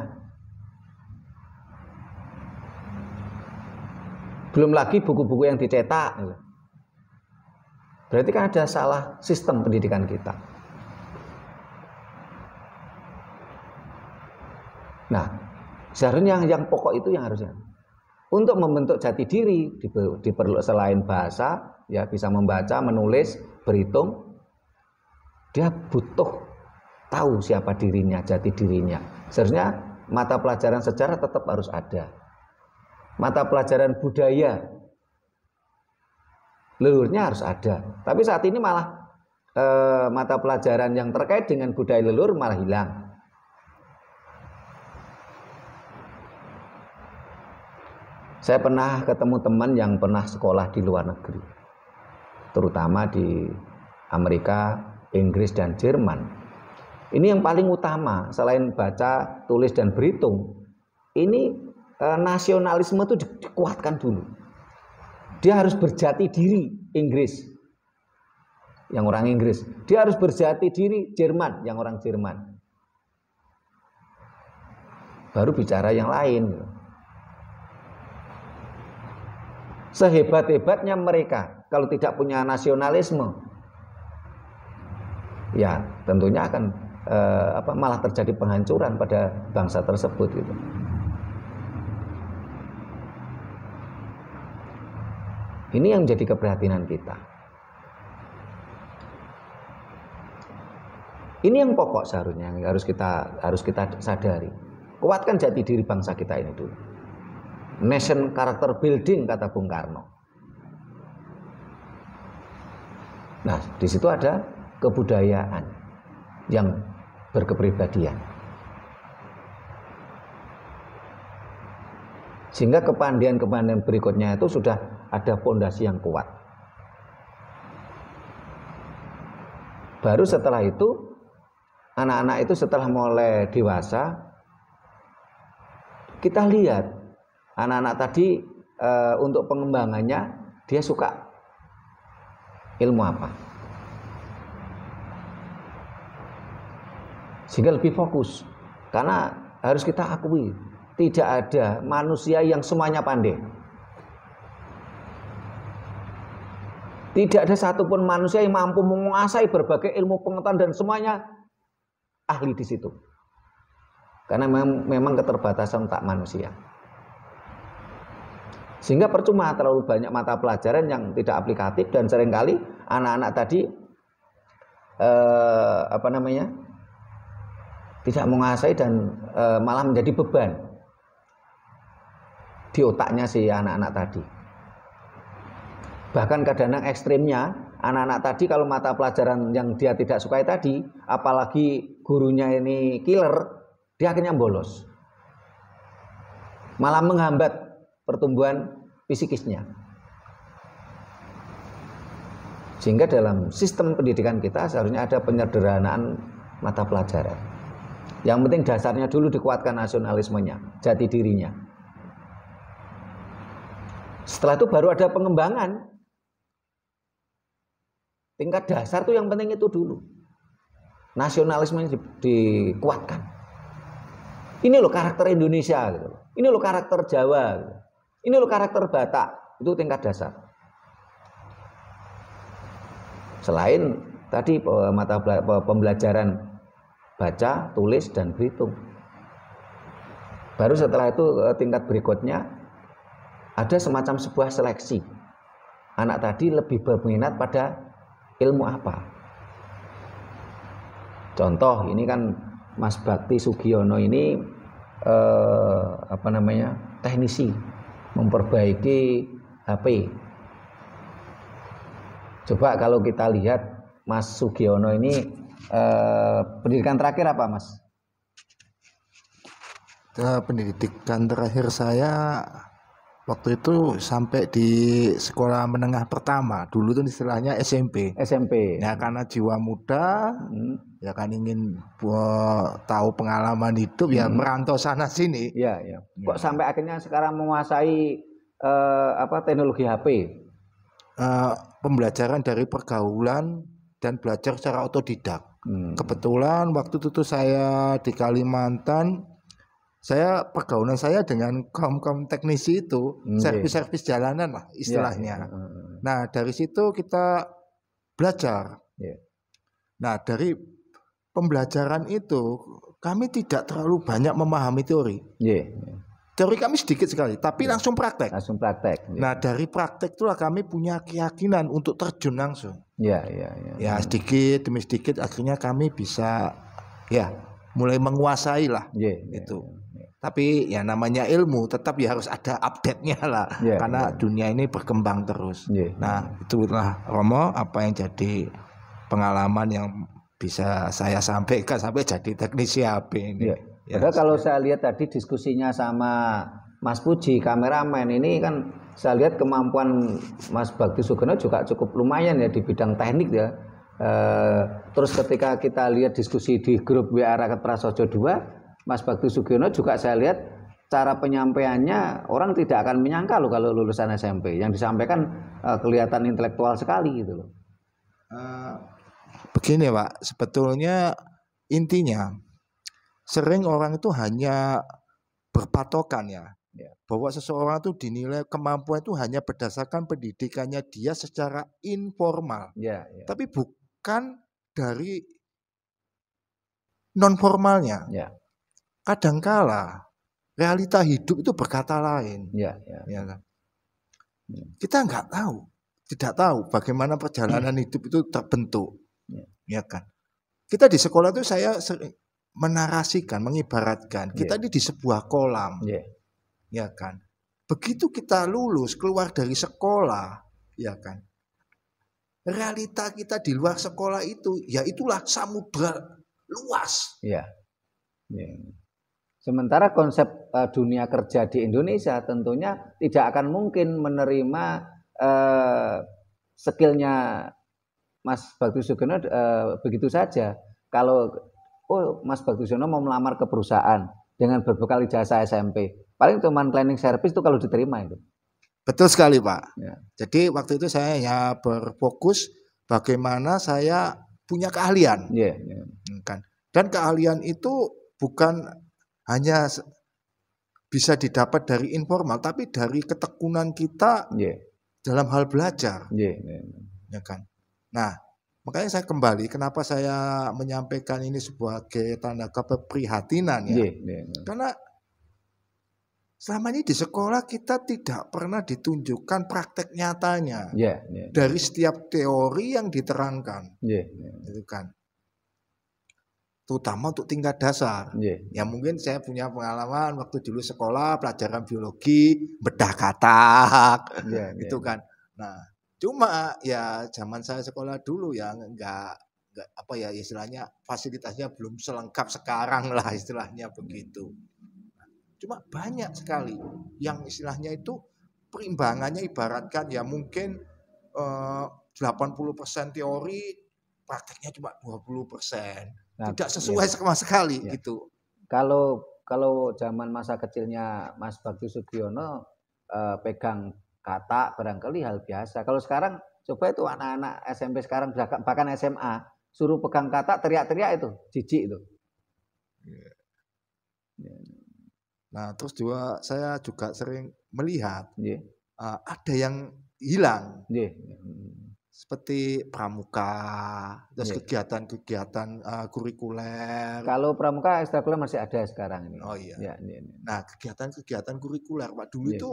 Speaker 1: Belum lagi buku-buku yang dicetak. Berarti kan ada salah sistem pendidikan kita. Nah, seharusnya yang pokok itu yang harusnya. Untuk membentuk jati diri diperlu selain bahasa, ya bisa membaca, menulis, berhitung, dia butuh tahu siapa dirinya, jati dirinya. Seharusnya mata pelajaran sejarah tetap harus ada. Mata pelajaran budaya leluhurnya harus ada. Tapi saat ini malah mata pelajaran yang terkait dengan budaya leluhur malah hilang. Saya pernah ketemu teman yang pernah sekolah di luar negeri, terutama di Amerika, Inggris, dan Jerman. Ini yang paling utama, selain baca, tulis, dan berhitung, ini nasionalisme itu dikuatkan dulu. Dia harus berjati diri, Inggris, yang orang Inggris. Dia harus berjati diri, Jerman, yang orang Jerman. Baru bicara yang lain. Sehebat-hebatnya mereka, kalau tidak punya nasionalisme, ya tentunya akan malah terjadi penghancuran pada bangsa tersebut gitu. Ini yang menjadi keprihatinan kita. Ini yang pokok seharusnya yang harus kita sadari. Kuatkan jati diri bangsa kita ini dulu. Nation character building kata Bung Karno. Nah, di situ ada kebudayaan yang berkepribadian. Sehingga kepandian-kepandian berikutnya itu sudah ada fondasi yang kuat. Baru setelah itu, anak-anak itu setelah mulai dewasa, kita lihat anak-anak tadi untuk pengembangannya dia suka ilmu apa, sehingga lebih fokus. Karena harus kita akui, tidak ada manusia yang semuanya pandai. Tidak ada satupun manusia yang mampu menguasai berbagai ilmu pengetahuan dan semuanya ahli di situ. Karena memang keterbatasan tak manusia. Sehingga percuma terlalu banyak mata pelajaran yang tidak aplikatif dan seringkali anak-anak tadi tidak menguasai dan malah menjadi beban di otaknya si anak-anak tadi. Bahkan kadang-kadang ekstrimnya anak-anak tadi kalau mata pelajaran yang dia tidak sukai tadi, apalagi gurunya ini killer, dia akhirnya bolos, malah menghambat pertumbuhan fisikisnya. Sehingga dalam sistem pendidikan kita seharusnya ada penyederhanaan mata pelajaran. Yang penting dasarnya dulu dikuatkan nasionalismenya, jati dirinya. Setelah itu baru ada pengembangan. Tingkat dasar tuh yang penting itu dulu. Nasionalismenya dikuatkan. Ini loh karakter Indonesia gitu. Ini loh karakter Jawa gitu. Ini loh karakter Batak, itu tingkat dasar. Selain tadi mata pembelajaran baca, tulis, dan berhitung. Baru setelah itu tingkat berikutnya ada semacam sebuah seleksi. Anak tadi lebih berminat pada ilmu apa. Contoh ini kan Mas Bakti Sugiono ini teknisi memperbaiki HP. Coba kalau kita lihat Mas Sugiono ini pendidikan terakhir apa, Mas?
Speaker 2: Pendidikan terakhir saya waktu itu sampai di sekolah menengah pertama. Dulu tuh istilahnya SMP. Ya karena jiwa muda, ya kan ingin tahu pengalaman hidup, ya merantau sana sini.
Speaker 1: Ya. Kok sampai akhirnya sekarang menguasai teknologi HP?
Speaker 2: Pembelajaran dari pergaulan dan belajar secara otodidak. Kebetulan waktu itu saya di Kalimantan, pergaulan saya dengan kaum teknisi itu, servis jalanan lah istilahnya. Nah dari situ kita belajar. Nah dari pembelajaran itu kami tidak terlalu banyak memahami teori. Teori kami sedikit sekali, tapi langsung praktek.
Speaker 1: Langsung praktek.
Speaker 2: Nah, dari praktek itulah kami punya keyakinan untuk terjun langsung. Ya, sedikit demi sedikit akhirnya kami bisa ya mulai menguasai lah itu. Tapi ya namanya ilmu tetap ya harus ada update-nya lah. Karena dunia ini berkembang terus. Nah, itulah Romo apa yang jadi pengalaman yang bisa saya sampaikan sampai jadi teknisi HP ini.
Speaker 1: Padahal kalau saya lihat tadi diskusinya sama Mas Puji, kameramen, ini kan saya lihat kemampuan Mas Bakti Sugiono juga cukup lumayan ya di bidang teknik ya. Terus ketika kita lihat diskusi di grup WA Rakat Prasojo 2, Mas Bakti Sugiono juga saya lihat cara penyampaiannya orang tidak akan menyangka loh kalau lulusan SMP. Yang disampaikan kelihatan intelektual sekali gitu loh.
Speaker 2: Begini Pak, sebetulnya intinya sering orang itu hanya berpatokan ya, bahwa seseorang itu dinilai kemampuan itu hanya berdasarkan pendidikannya dia secara informal, tapi bukan dari non formalnya. Kadangkala realita hidup itu berkata lain. Kita nggak tahu, tidak tahu bagaimana perjalanan hidup itu terbentuk, ya kan? Kita di sekolah itu saya sering menarasikan, mengibaratkan kita ini di sebuah kolam, ya kan. Begitu kita lulus keluar dari sekolah, ya kan. Realita kita di luar sekolah itu, ya itulah samudra luas.
Speaker 1: Sementara konsep dunia kerja di Indonesia tentunya tidak akan mungkin menerima skillnya Mas Bakti Sugiono begitu saja. Kalau Mas Bakti Sugiono mau melamar ke perusahaan dengan berbekal ijazah SMP, paling cuma cleaning service itu kalau diterima itu.
Speaker 2: Betul sekali Pak. Jadi waktu itu saya ya berfokus bagaimana saya punya keahlian, kan. Dan keahlian itu bukan hanya bisa didapat dari informal, tapi dari ketekunan kita dalam hal belajar, ya kan. Nah, makanya saya kembali, kenapa saya menyampaikan ini sebagai tanda keprihatinan ya. Karena selama ini di sekolah kita tidak pernah ditunjukkan praktek nyatanya dari setiap teori yang diterangkan, itu kan. Terutama untuk tingkat dasar. Ya mungkin saya punya pengalaman waktu dulu sekolah pelajaran biologi bedah katak, gitu kan. Nah, cuma ya zaman saya sekolah dulu ya enggak apa ya istilahnya fasilitasnya belum selengkap sekarang lah istilahnya begitu. Cuma banyak sekali yang istilahnya itu perimbangannya ibaratkan ya mungkin 80% teori, prakteknya cuma 20%. Tidak sesuai sama sekali gitu.
Speaker 1: Kalau zaman masa kecilnya Mas Bakti Sugiono pegang kata barangkali hal biasa. Kalau sekarang coba itu anak-anak SMP sekarang bahkan SMA suruh pegang kata teriak-teriak itu, jijik itu.
Speaker 2: Nah, terus juga saya juga sering melihat ada yang hilang. Seperti pramuka, terus kegiatan-kegiatan kurikuler.
Speaker 1: Kalau pramuka ekstrakurikuler masih ada sekarang ini.
Speaker 2: Oh iya. Nah, kegiatan-kegiatan kurikuler Pak dulu itu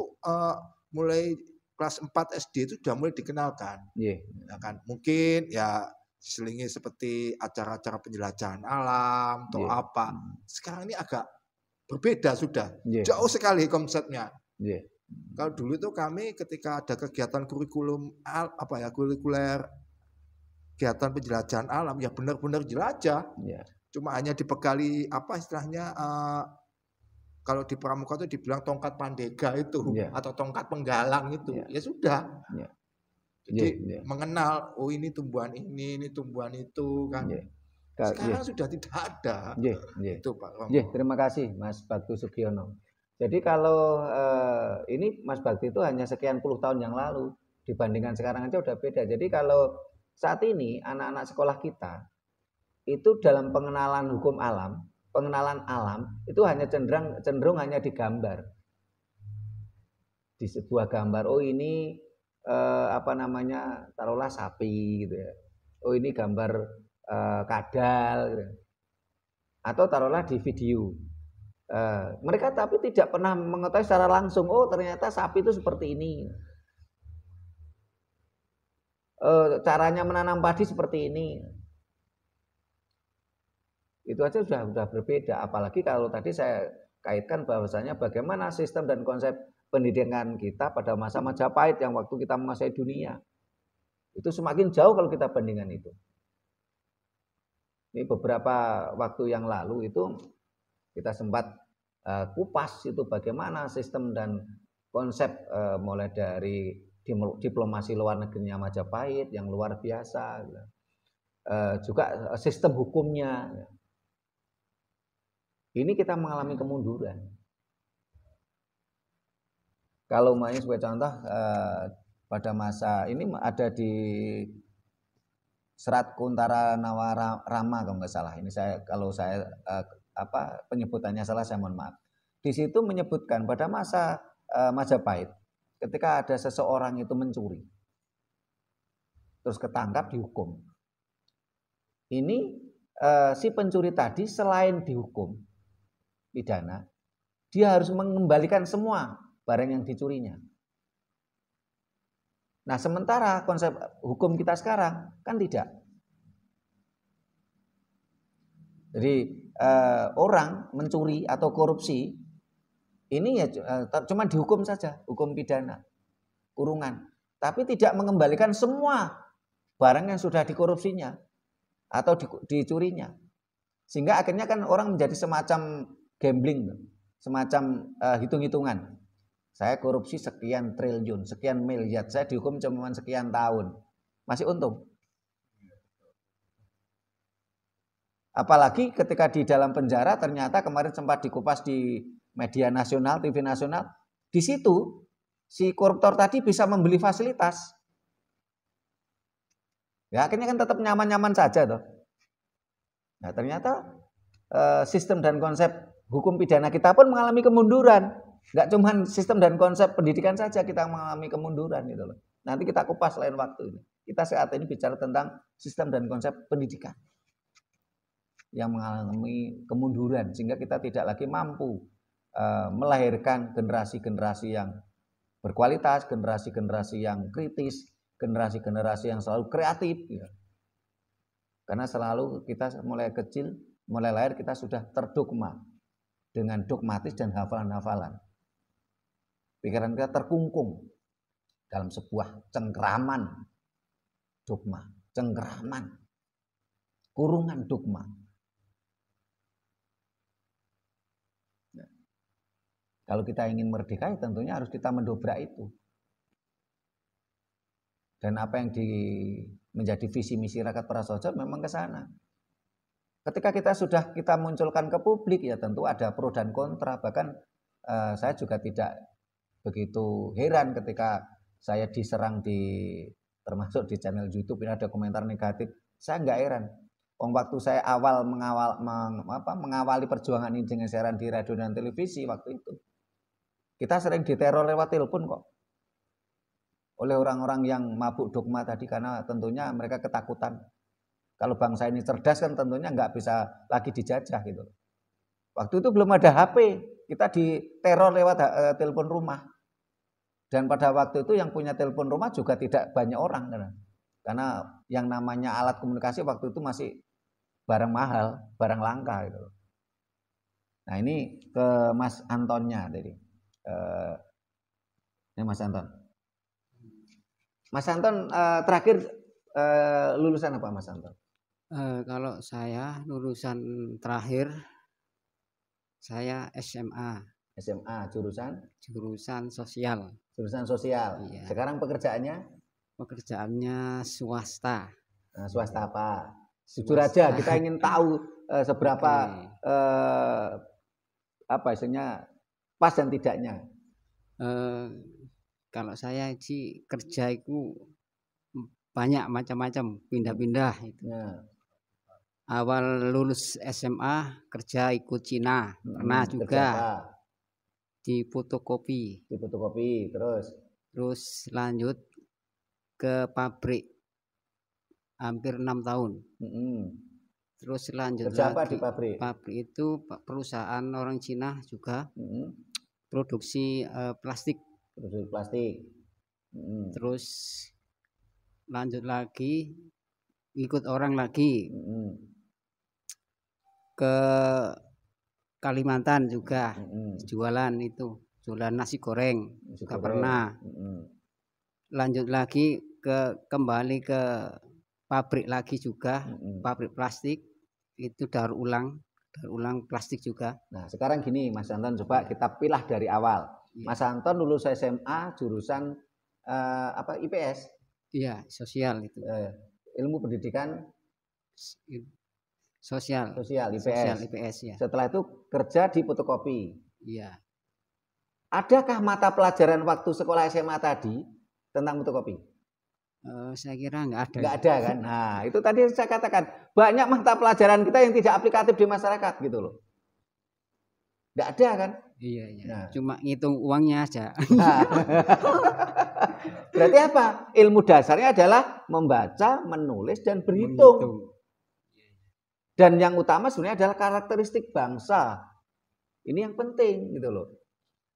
Speaker 2: mulai kelas 4 SD itu sudah mulai dikenalkan. Ya kan? Mungkin ya diselingi seperti acara-acara penjelajahan alam atau apa. Sekarang ini agak berbeda sudah. Jauh sekali konsepnya. Kalau dulu itu kami ketika ada kegiatan kurikulum kurikuler kegiatan penjelajahan alam ya benar-benar jelajah. Cuma hanya dibekali apa istilahnya kalau di pramuka itu dibilang tongkat pandega itu atau tongkat penggalang itu. Ya sudah. Jadi mengenal ini tumbuhan ini tumbuhan itu kan. Sekarang sudah tidak ada. Itu Pak Romo.
Speaker 1: Terima kasih Mas Bakti Sugiono. Jadi kalau ini Mas Bakti itu hanya sekian puluh tahun yang lalu, dibandingkan sekarang aja udah beda. Jadi kalau saat ini anak-anak sekolah kita itu dalam pengenalan hukum alam, pengenalan alam itu hanya cenderung hanya digambar. Di sebuah gambar, oh ini taruhlah sapi gitu ya. Oh ini gambar kadal gitu. Atau taruhlah di video. Mereka tapi tidak pernah mengetahui secara langsung, oh ternyata sapi itu seperti ini. Caranya menanam padi seperti ini. Itu aja sudah berbeda. Apalagi kalau tadi saya kaitkan bahwasanya bagaimana sistem dan konsep pendidikan kita pada masa Majapahit yang waktu kita menguasai dunia. Itu semakin jauh kalau kita bandingkan itu. Ini beberapa waktu yang lalu itu kita sempat kupas itu bagaimana sistem dan konsep mulai dari diplomasi luar negerinya Majapahit yang luar biasa, juga sistem hukumnya. Ini kita mengalami kemunduran. Kalau umpamanya sebagai contoh pada masa ini ada di Serat Kuntara Nawarama kalau nggak salah. Ini kalau saya penyebutannya salah saya mohon maaf. Di situ menyebutkan pada masa Majapahit ketika ada seseorang itu mencuri terus ketangkap dihukum. Ini si pencuri tadi selain dihukum pidana, dia harus mengembalikan semua barang yang dicurinya. Nah, sementara konsep hukum kita sekarang kan tidak. Jadi orang mencuri atau korupsi ini ya cuma dihukum saja, hukum pidana, kurungan, tapi tidak mengembalikan semua barang yang sudah dikorupsinya atau dicurinya. Sehingga akhirnya kan orang menjadi semacam gambling, semacam hitung-hitungan. Saya korupsi sekian triliun, sekian miliar, saya dihukum cuma sekian tahun, masih untung. Apalagi ketika di dalam penjara ternyata kemarin sempat dikupas di media nasional, TV nasional, di situ si koruptor tadi bisa membeli fasilitas. Ya akhirnya kan tetap nyaman-nyaman saja toh. Nah ternyata sistem dan konsep hukum pidana kita pun mengalami kemunduran. Nggak cuma sistem dan konsep pendidikan saja kita mengalami kemunduran gitu loh. Nanti kita kupas lain waktu. Kita saat ini bicara tentang sistem dan konsep pendidikan yang mengalami kemunduran sehingga kita tidak lagi mampu melahirkan generasi-generasi yang berkualitas, generasi-generasi yang kritis, generasi-generasi yang selalu kreatif gitu. Karena selalu kita mulai kecil, mulai lahir kita sudah terdogma dengan dogmatis dan hafalan-hafalan. Pikiran kita terkungkung dalam sebuah cengkeraman dogma, cengkeraman, kurungan dogma. Nah, kalau kita ingin merdeka, tentunya harus kita mendobrak itu. Dan apa yang menjadi visi misi Rakat Prasojo memang ke sana. Ketika kita munculkan ke publik, ya tentu ada pro dan kontra. Bahkan saya juga tidak begitu heran ketika saya diserang termasuk di channel YouTube ini ada komentar negatif. Saya nggak heran. Waktu saya awal mengawali perjuangan ini dengan siaran di radio dan televisi waktu itu, kita sering diteror lewat telepon kok oleh orang-orang yang mabuk dogma tadi, karena tentunya mereka ketakutan. Kalau bangsa ini cerdas kan tentunya nggak bisa lagi dijajah gitu. Waktu itu belum ada HP, kita diteror lewat telepon rumah. Dan pada waktu itu yang punya telepon rumah juga tidak banyak orang, karena yang namanya alat komunikasi waktu itu masih barang mahal, barang langka gitu. Nah ini ke Mas Antonnya tadi. Ini Mas Anton. Mas Anton terakhir lulusan apa Mas Anton?
Speaker 3: Kalau saya lulusan terakhir saya SMA.
Speaker 1: SMA jurusan
Speaker 3: sosial.
Speaker 1: Jurusan sosial. Iya. Sekarang pekerjaannya?
Speaker 3: Pekerjaannya swasta.
Speaker 1: Nah, swasta apa? Jujur aja, kita ingin tahu seberapa apa istilahnya pas dan tidaknya.
Speaker 3: Kalau saya sih kerja itu banyak macam-macam, pindah-pindah itu. Nah. Awal lulus SMA kerja ikut Cina, pernah juga di fotokopi.
Speaker 1: Di fotokopi,
Speaker 3: terus lanjut ke pabrik hampir 6 tahun. Terus lanjut
Speaker 1: kerja apa
Speaker 3: lagi
Speaker 1: di pabrik?
Speaker 3: Pabrik itu perusahaan orang Cina juga, produksi plastik.
Speaker 1: Produksi plastik.
Speaker 3: Terus lanjut lagi ikut orang lagi ke Kalimantan juga, jualan nasi goreng, juga pernah. Lanjut lagi kembali ke pabrik lagi juga, pabrik plastik itu daur ulang plastik juga.
Speaker 1: Nah sekarang gini Mas Anton, coba kita pilah dari awal. Mas Anton lulus SMA jurusan apa IPS?
Speaker 3: Iya, sosial itu.
Speaker 1: Ilmu pendidikan
Speaker 3: sosial IPS ya.
Speaker 1: Setelah itu kerja di fotokopi.
Speaker 3: Iya.
Speaker 1: Adakah mata pelajaran waktu sekolah SMA tadi tentang fotokopi?
Speaker 3: Saya kira nggak ada.
Speaker 1: Nggak ada kan? Nah itu tadi saya katakan banyak mata pelajaran kita yang tidak aplikatif di masyarakat gitu loh. Nggak ada kan?
Speaker 3: Iya. Nah. Cuma ngitung uangnya aja.
Speaker 1: Nah. Berarti apa? Ilmu dasarnya adalah membaca, menulis, dan berhitung. Dan yang utama sebenarnya adalah karakteristik bangsa. Ini yang penting gitu loh.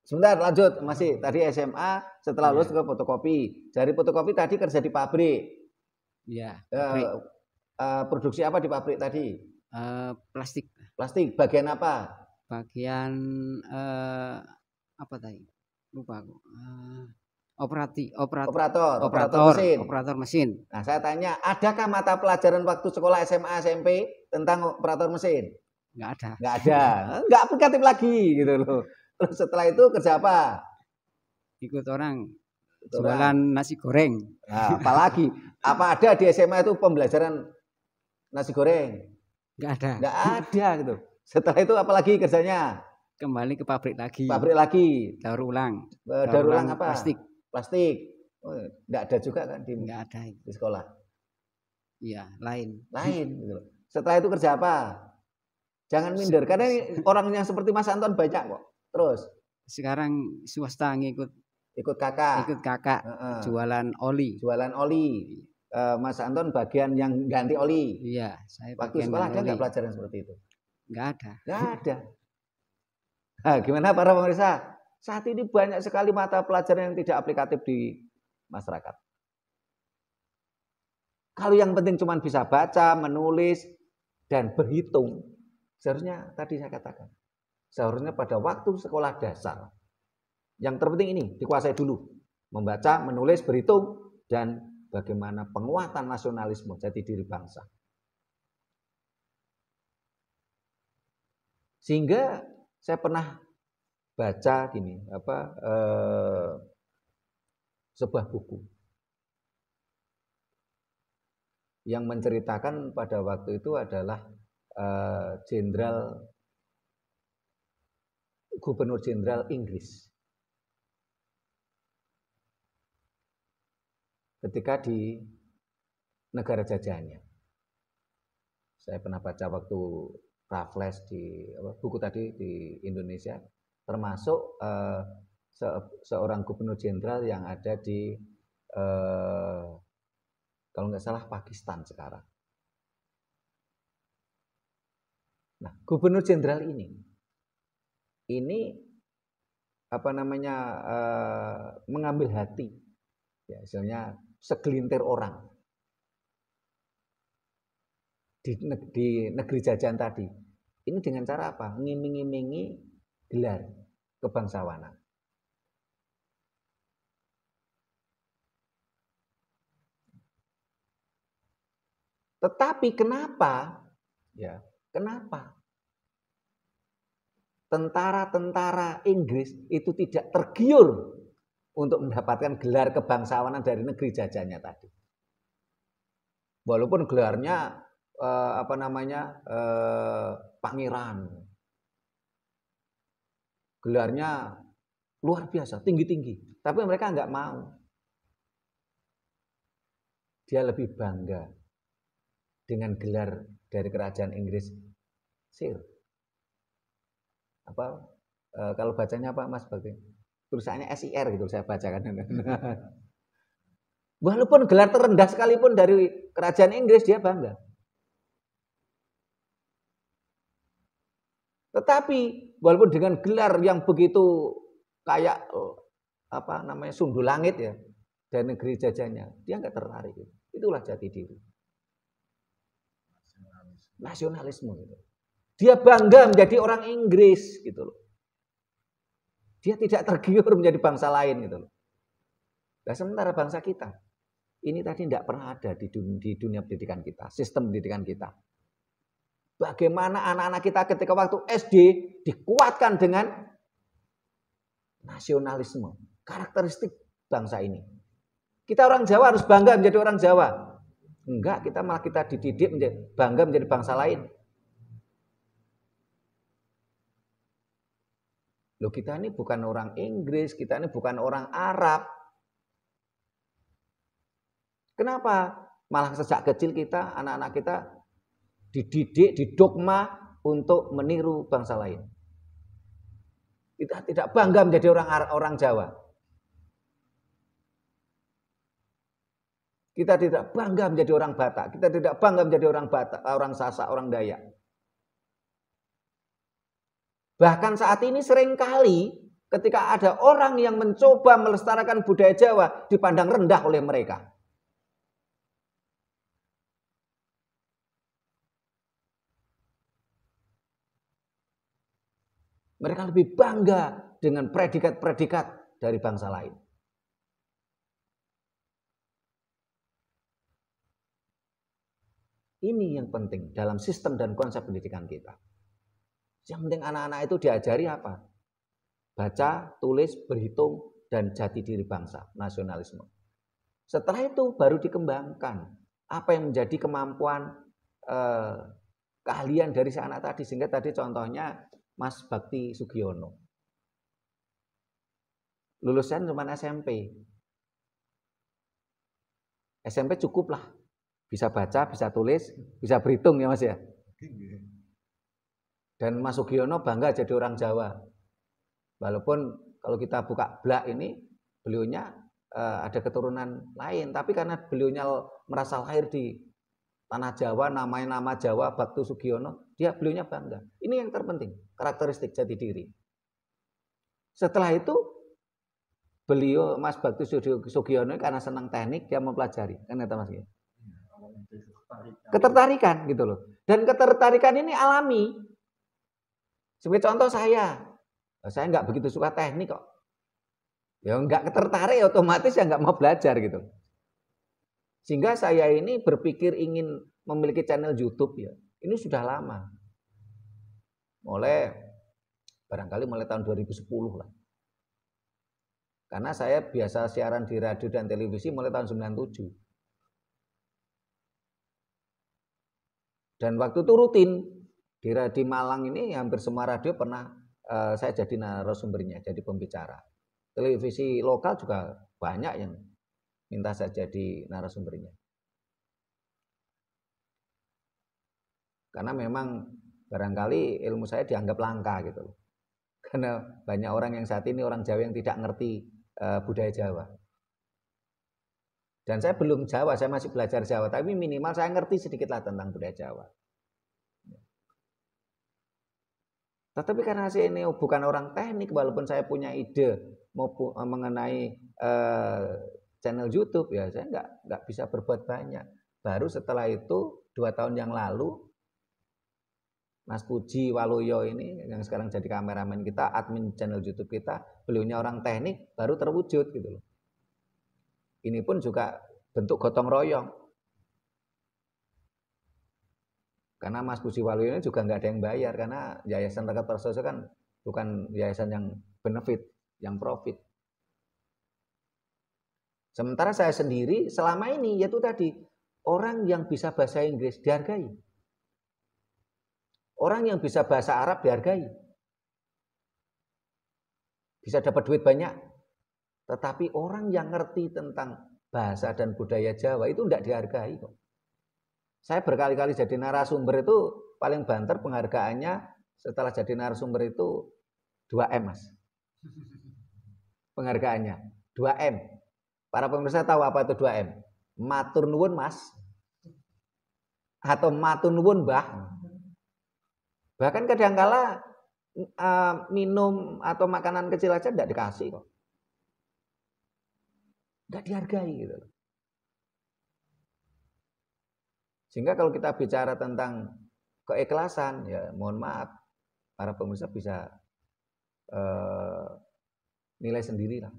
Speaker 1: Sebentar lanjut, masih tadi SMA, setelah lulus ke fotokopi. Dari fotokopi tadi kerja di pabrik.
Speaker 3: Iya.
Speaker 1: Produksi apa di pabrik tadi?
Speaker 3: Plastik.
Speaker 1: Plastik. Bagian apa?
Speaker 3: Bagian apa tadi? Lupa aku. Operator mesin.
Speaker 1: Nah, saya tanya, adakah mata pelajaran waktu sekolah SMA SMP tentang operator mesin?
Speaker 3: Nggak ada.
Speaker 1: Nggak ada. Nggak aplikatif lagi gitu loh. Terus setelah itu kerja apa?
Speaker 3: Ikut orang jualan nasi goreng.
Speaker 1: Nah, apalagi? Apa ada di SMA itu pembelajaran nasi goreng?
Speaker 3: Nggak ada.
Speaker 1: Nggak ada gitu. Setelah itu apalagi kerjanya?
Speaker 3: Kembali ke pabrik lagi.
Speaker 1: Pabrik lagi.
Speaker 3: Daur ulang.
Speaker 1: Daur ulang apa? Plastik. Nggak ada juga kan
Speaker 3: nggak ada
Speaker 1: di sekolah?
Speaker 3: Iya, lain
Speaker 1: gitu. Setelah itu kerja apa? Jangan minder, karena ini orang yang seperti Mas Anton banyak kok. Terus
Speaker 3: sekarang swasta ikut kakak jualan oli.
Speaker 1: Mas Anton bagian yang ganti oli.
Speaker 3: Iya, saya
Speaker 1: waktu sekolah ada nggak pelajaran seperti itu?
Speaker 3: Nggak ada.
Speaker 1: Nah, gimana para pemirsa? Saat ini banyak sekali mata pelajaran yang tidak aplikatif di masyarakat. Kalau yang penting cuma bisa baca, menulis, dan berhitung, seharusnya tadi saya katakan, seharusnya pada waktu sekolah dasar, yang terpenting ini dikuasai dulu. Membaca, menulis, berhitung, dan bagaimana penguatan nasionalisme jati diri bangsa. Sehingga saya pernah baca gini, sebuah buku yang menceritakan pada waktu itu adalah Gubernur Jenderal Inggris ketika di negara jajahannya. Saya pernah baca waktu Raffles di buku tadi di Indonesia, termasuk seorang gubernur jenderal yang ada di kalau nggak salah Pakistan sekarang. Nah, gubernur jenderal ini mengambil hati, ya, istilahnya segelintir orang di negeri jajahan tadi. Ini dengan cara apa? Ngiming-ngimingi gelar kebangsawanan. Tetapi kenapa? Ya, kenapa tentara-tentara Inggris itu tidak tergiur untuk mendapatkan gelar kebangsawanan dari negeri jajahannya tadi? Walaupun gelarnya pangeran, gelarnya luar biasa, tinggi-tinggi, tapi mereka nggak mau. Dia lebih bangga dengan gelar dari kerajaan Inggris, Sir. Kalau bacanya apa Mas Bagri? Tulisannya SIR gitu saya bacakan. Walaupun gelar terendah sekalipun dari kerajaan Inggris dia bangga. Tetapi walaupun dengan gelar yang begitu kayak sundul langit ya, dan negeri jajahnya, dia nggak tertarik. Itulah jati diri. Nasionalisme gitu. Dia bangga menjadi orang Inggris gitu loh. Dia tidak tergiur menjadi bangsa lain gitu loh. Nah, sementara bangsa kita ini tadi tidak pernah ada di dunia pendidikan kita, sistem pendidikan kita. Bagaimana anak-anak kita ketika waktu SD dikuatkan dengan nasionalisme, karakteristik bangsa ini. Kita orang Jawa harus bangga menjadi orang Jawa. Enggak, kita malah dididik bangga menjadi bangsa lain. Loh, kita ini bukan orang Inggris, kita ini bukan orang Arab. Kenapa? Malah sejak kecil kita, anak-anak kita dididik, didogma untuk meniru bangsa lain. Kita tidak bangga menjadi orang Jawa. Kita tidak bangga menjadi orang Batak. Kita tidak bangga menjadi orang Sasak, orang Dayak. Bahkan saat ini seringkali ketika ada orang yang mencoba melestarikan budaya Jawa dipandang rendah oleh mereka. Mereka lebih bangga dengan predikat-predikat dari bangsa lain. Ini yang penting dalam sistem dan konsep pendidikan kita. Yang penting anak-anak itu diajari apa? Baca, tulis, berhitung, dan jati diri bangsa, nasionalisme. Setelah itu baru dikembangkan apa yang menjadi kemampuan keahlian dari si anak tadi. Sehingga tadi contohnya Mas Bakti Sugiono. Lulusan cuma SMP. SMP cukup lah. Bisa baca, bisa tulis, bisa berhitung ya Mas ya. Dan Mas Sugiono bangga jadi orang Jawa. Walaupun kalau kita buka blak ini, beliaunya ada keturunan lain. Tapi karena beliaunya merasa lahir di tanah Jawa, namanya nama Jawa, Bakti Sugiono, beliaunya bangga. Ini yang terpenting, karakteristik jati diri. Setelah itu, beliau, Mas Bakti Sugiono karena senang teknik, dia mempelajari. Kan kata Mas? Ketertarikan gitu loh. Dan ketertarikan ini alami. Sebagai contoh saya nggak begitu suka teknik kok. Ya nggak ketertarik, otomatis ya nggak mau belajar gitu. Sehingga saya ini berpikir ingin memiliki channel YouTube ya. Ini sudah lama. Barangkali mulai tahun 2010 lah. Karena saya biasa siaran di radio dan televisi mulai tahun 97. Dan waktu itu rutin di Malang ini hampir semua radio pernah saya jadi narasumbernya, jadi pembicara. Televisi lokal juga banyak yang minta saya jadi narasumbernya. Karena memang barangkali ilmu saya dianggap langka gitu loh. Karena banyak orang yang saat ini orang Jawa yang tidak ngerti budaya Jawa. Dan saya belum Jawa, saya masih belajar Jawa, tapi minimal saya ngerti sedikitlah tentang budaya Jawa. Tetapi karena saya ini bukan orang teknik, walaupun saya punya ide mengenai channel YouTube, ya saya nggak bisa berbuat banyak. Baru setelah itu 2 tahun yang lalu, Mas Puji Waluyo ini yang sekarang jadi kameramen kita, admin channel YouTube kita, beliaunya orang teknik, baru terwujud gitu loh. Ini pun juga bentuk gotong royong. Karena Mas Puji Waluyo ini juga nggak ada yang bayar, karena Yayasan Rakat Prasojo kan bukan yayasan yang benefit, yang profit. Sementara saya sendiri selama ini yaitu tadi, orang yang bisa bahasa Inggris dihargai. Orang yang bisa bahasa Arab dihargai. Bisa dapat duit banyak. Tetapi orang yang ngerti tentang bahasa dan budaya Jawa itu tidak dihargai kok. Saya berkali-kali jadi narasumber itu paling banter penghargaannya setelah jadi narasumber itu 2M Mas. Penghargaannya 2M. Para pemirsa tahu apa itu 2M? Matur nuwun Mas. Atau matur nuwun Mbah. Bahkan kadangkala minum atau makanan kecil aja tidak dikasih kok. Tidak dihargai gitu. Sehingga kalau kita bicara tentang keikhlasan, ya mohon maaf, para pemirsa bisa nilai sendiri lah.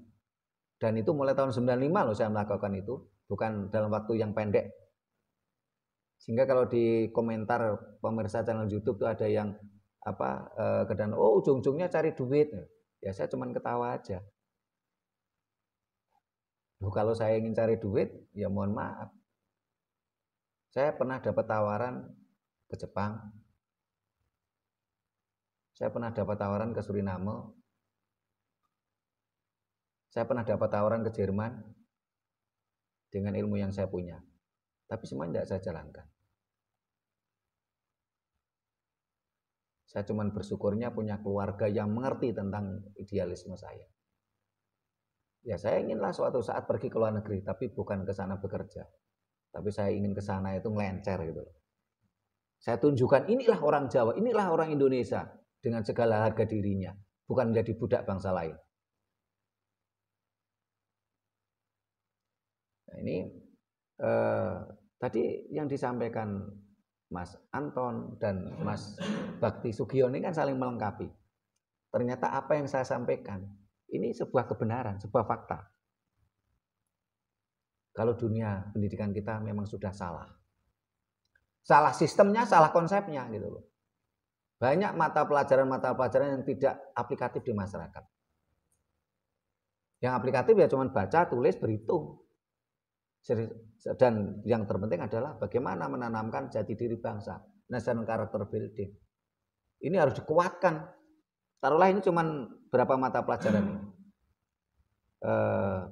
Speaker 1: Dan itu mulai tahun 95 loh saya melakukan itu, bukan dalam waktu yang pendek. Sehingga kalau di komentar pemirsa channel YouTube itu ada yang kedan, oh ujung-ujungnya cari duit. Ya saya cuman ketawa aja. Loh, kalau saya ingin cari duit, ya mohon maaf. Saya pernah dapat tawaran ke Jepang. Saya pernah dapat tawaran ke Suriname. Saya pernah dapat tawaran ke Jerman dengan ilmu yang saya punya. Tapi semuanya tidak saya jalankan. Saya cuma bersyukurnya punya keluarga yang mengerti tentang idealisme saya. Ya saya inginlah suatu saat pergi ke luar negeri, tapi bukan ke sana bekerja. Tapi saya ingin ke sana itu ngelencer gitu. Saya tunjukkan inilah orang Jawa, inilah orang Indonesia dengan segala harga dirinya, bukan menjadi budak bangsa lain. Nah, ini tadi yang disampaikan Mas Anton dan Mas Bakti Sugiono ini kan saling melengkapi. Ternyata apa yang saya sampaikan ini sebuah kebenaran, sebuah fakta. Kalau dunia pendidikan kita memang sudah salah. Salah sistemnya, salah konsepnya gitu loh. Banyak mata pelajaran yang tidak aplikatif di masyarakat. Yang aplikatif ya cuma baca, tulis, berhitung. Dan yang terpenting adalah bagaimana menanamkan jati diri bangsa, national character building. Ini harus dikuatkan. Taruhlah ini cuma berapa mata pelajaran ini.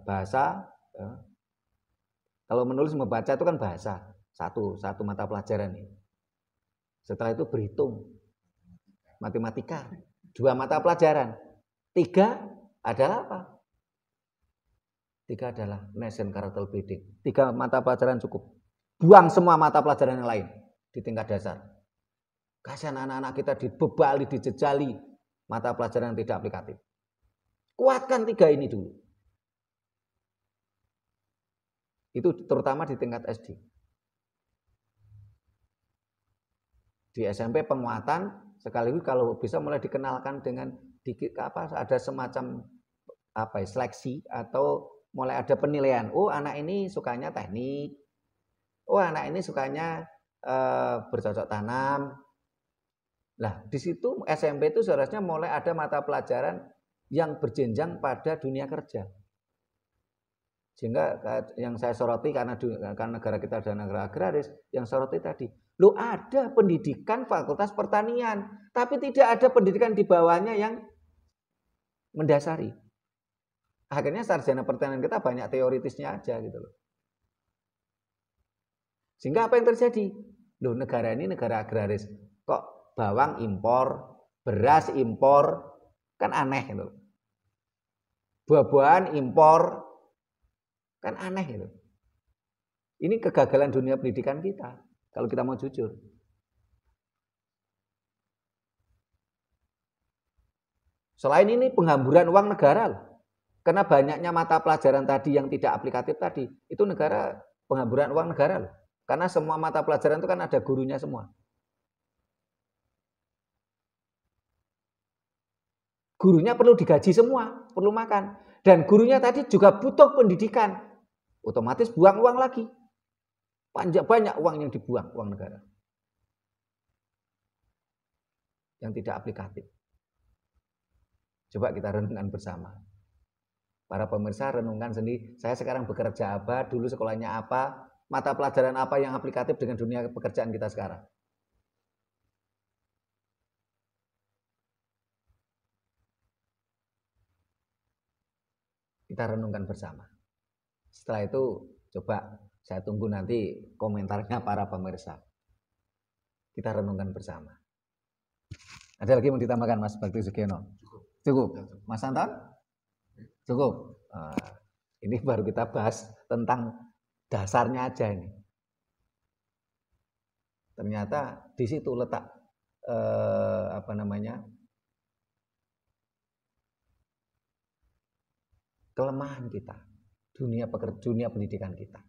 Speaker 1: Bahasa, kalau menulis membaca itu kan bahasa, satu mata pelajaran ini. Setelah itu berhitung, matematika, 2 mata pelajaran. 3 adalah apa? 3 adalah nation character building. 3 mata pelajaran cukup. Buang semua mata pelajaran yang lain di tingkat dasar. Kasihan anak-anak kita dibebali, dijejali mata pelajaran yang tidak aplikatif. Kuatkan 3 ini dulu. Itu terutama di tingkat SD. Di SMP penguatan, sekaligus kalau bisa mulai dikenalkan dengan ada semacam seleksi atau mulai ada penilaian. Oh, anak ini sukanya teknik. Oh, anak ini sukanya bercocok tanam. Nah, di situ SMP itu seharusnya mulai ada mata pelajaran yang berjenjang pada dunia kerja. Sehingga yang saya soroti karena negara kita adalah negara agraris, yang soroti tadi, lo ada pendidikan fakultas pertanian, tapi tidak ada pendidikan di bawahnya yang mendasari. Akhirnya sarjana pertanian kita banyak teoritisnya aja gitu loh. Sehingga apa yang terjadi? Loh, negara ini negara agraris, kok bawang impor, beras impor, kan aneh gitu. Buah-buahan impor, kan aneh itu. Ini kegagalan dunia pendidikan kita, kalau kita mau jujur. Selain ini penghamburan uang negara loh. Karena banyaknya mata pelajaran tadi yang tidak aplikatif tadi, itu negara penghamburan uang negara loh. Karena semua mata pelajaran itu kan ada gurunya semua. Gurunya perlu digaji semua, perlu makan. Dan gurunya tadi juga butuh pendidikan. Otomatis buang uang lagi. Banyak uang yang dibuang, uang negara. Yang tidak aplikatif. Coba kita renungkan bersama. Para pemirsa renungkan sendiri, saya sekarang bekerja apa, dulu sekolahnya apa, mata pelajaran apa yang aplikatif dengan dunia pekerjaan kita sekarang. Kita renungkan bersama. Setelah itu coba saya tunggu nanti komentarnya para pemirsa. Kita renungkan bersama. Ada lagi mau ditambahkan Mas Bakti Sugiono? Cukup. Mas Anton? Cukup. Ini baru kita bahas tentang dasarnya aja ini. Ternyata di situ letak kelemahan kita, dunia pendidikan kita.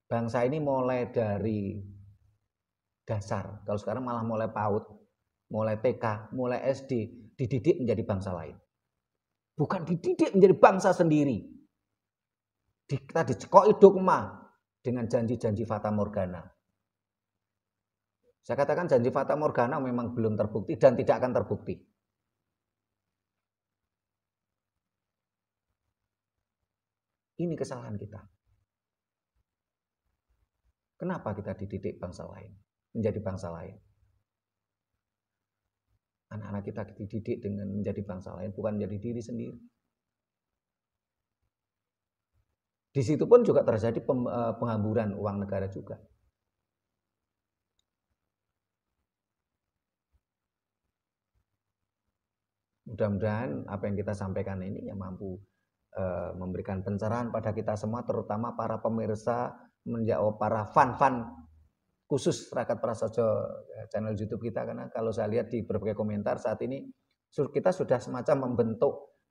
Speaker 1: Bangsa ini mulai dari dasar, kalau sekarang malah mulai PAUD, mulai TK, mulai SD, dididik menjadi bangsa lain. Bukan dididik menjadi bangsa sendiri. Kita dicekoki dogma dengan janji-janji fata morgana. Saya katakan janji fata morgana memang belum terbukti dan tidak akan terbukti. Ini kesalahan kita. Kenapa kita dididik bangsa lain, menjadi bangsa lain? Anak-anak kita dididik dengan menjadi bangsa lain, bukan menjadi diri sendiri. Di situ pun juga terjadi penghamburan uang negara juga. Mudah-mudahan apa yang kita sampaikan ini yang mampu memberikan pencerahan pada kita semua, terutama para pemirsa, para fan-fan khusus Rakat Prasaja channel YouTube kita, karena kalau saya lihat di berbagai komentar saat ini kita sudah semacam membentuk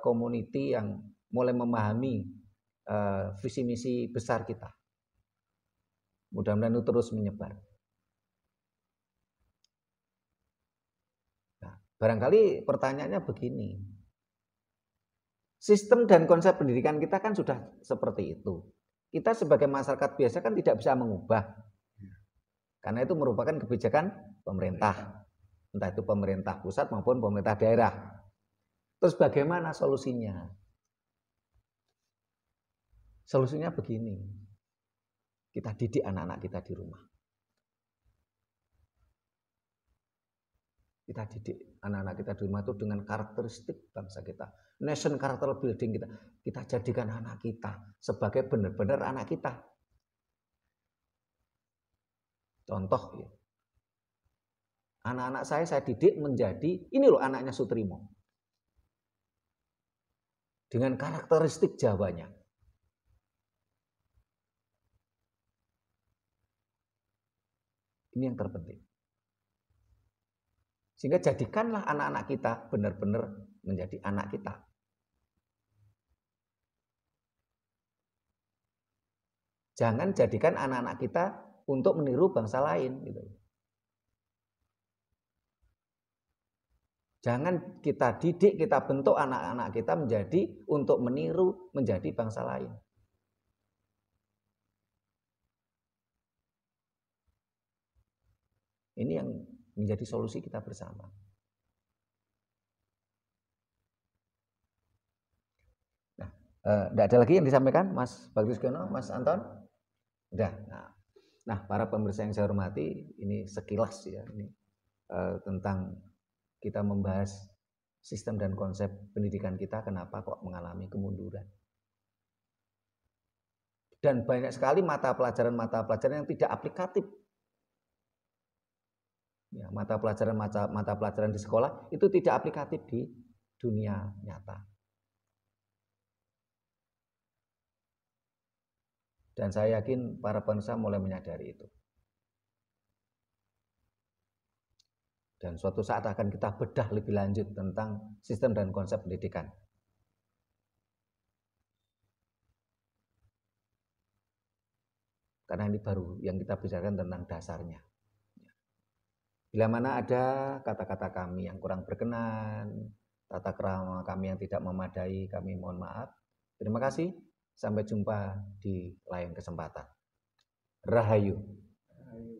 Speaker 1: community yang mulai memahami visi misi besar kita. Mudah-mudahan itu terus menyebar. Nah, barangkali pertanyaannya begini. Sistem dan konsep pendidikan kita kan sudah seperti itu. Kita sebagai masyarakat biasa kan tidak bisa mengubah. Karena itu merupakan kebijakan pemerintah. Entah itu pemerintah pusat maupun pemerintah daerah. Terus bagaimana solusinya? Solusinya begini. Kita didik anak-anak kita di rumah. Kita didik anak-anak kita di rumah itu dengan karakteristik bangsa kita. Nation character building kita. Kita jadikan anak kita sebagai benar-benar anak kita. Contoh ya. Anak-anak saya didik menjadi, ini loh anaknya Sutrimo. Dengan karakteristik Jawanya. Ini yang terpenting. Sehingga jadikanlah anak-anak kita benar-benar menjadi anak kita. Jangan jadikan anak-anak kita untuk meniru bangsa lain. Gitu. Jangan kita didik, kita bentuk anak-anak kita menjadi untuk meniru menjadi bangsa lain. Ini yang menjadi solusi kita bersama. Nah, tidak ada lagi yang disampaikan, Mas Bagus Geno, Mas Anton? Udah. Nah, para pemirsa yang saya hormati, ini sekilas ya, ini tentang kita membahas sistem dan konsep pendidikan kita, kenapa kok mengalami kemunduran. Dan banyak sekali mata pelajaran yang tidak aplikatif. Ya, mata pelajaran di sekolah itu tidak aplikatif di dunia nyata. Dan saya yakin para pemirsa mulai menyadari itu. Dan suatu saat akan kita bedah lebih lanjut tentang sistem dan konsep pendidikan. Karena ini baru yang kita bicarakan tentang dasarnya. Bila mana ada kata-kata kami yang kurang berkenan, tata krama kami yang tidak memadai, kami mohon maaf. Terima kasih. Sampai jumpa di lain kesempatan. Rahayu. Rahayu.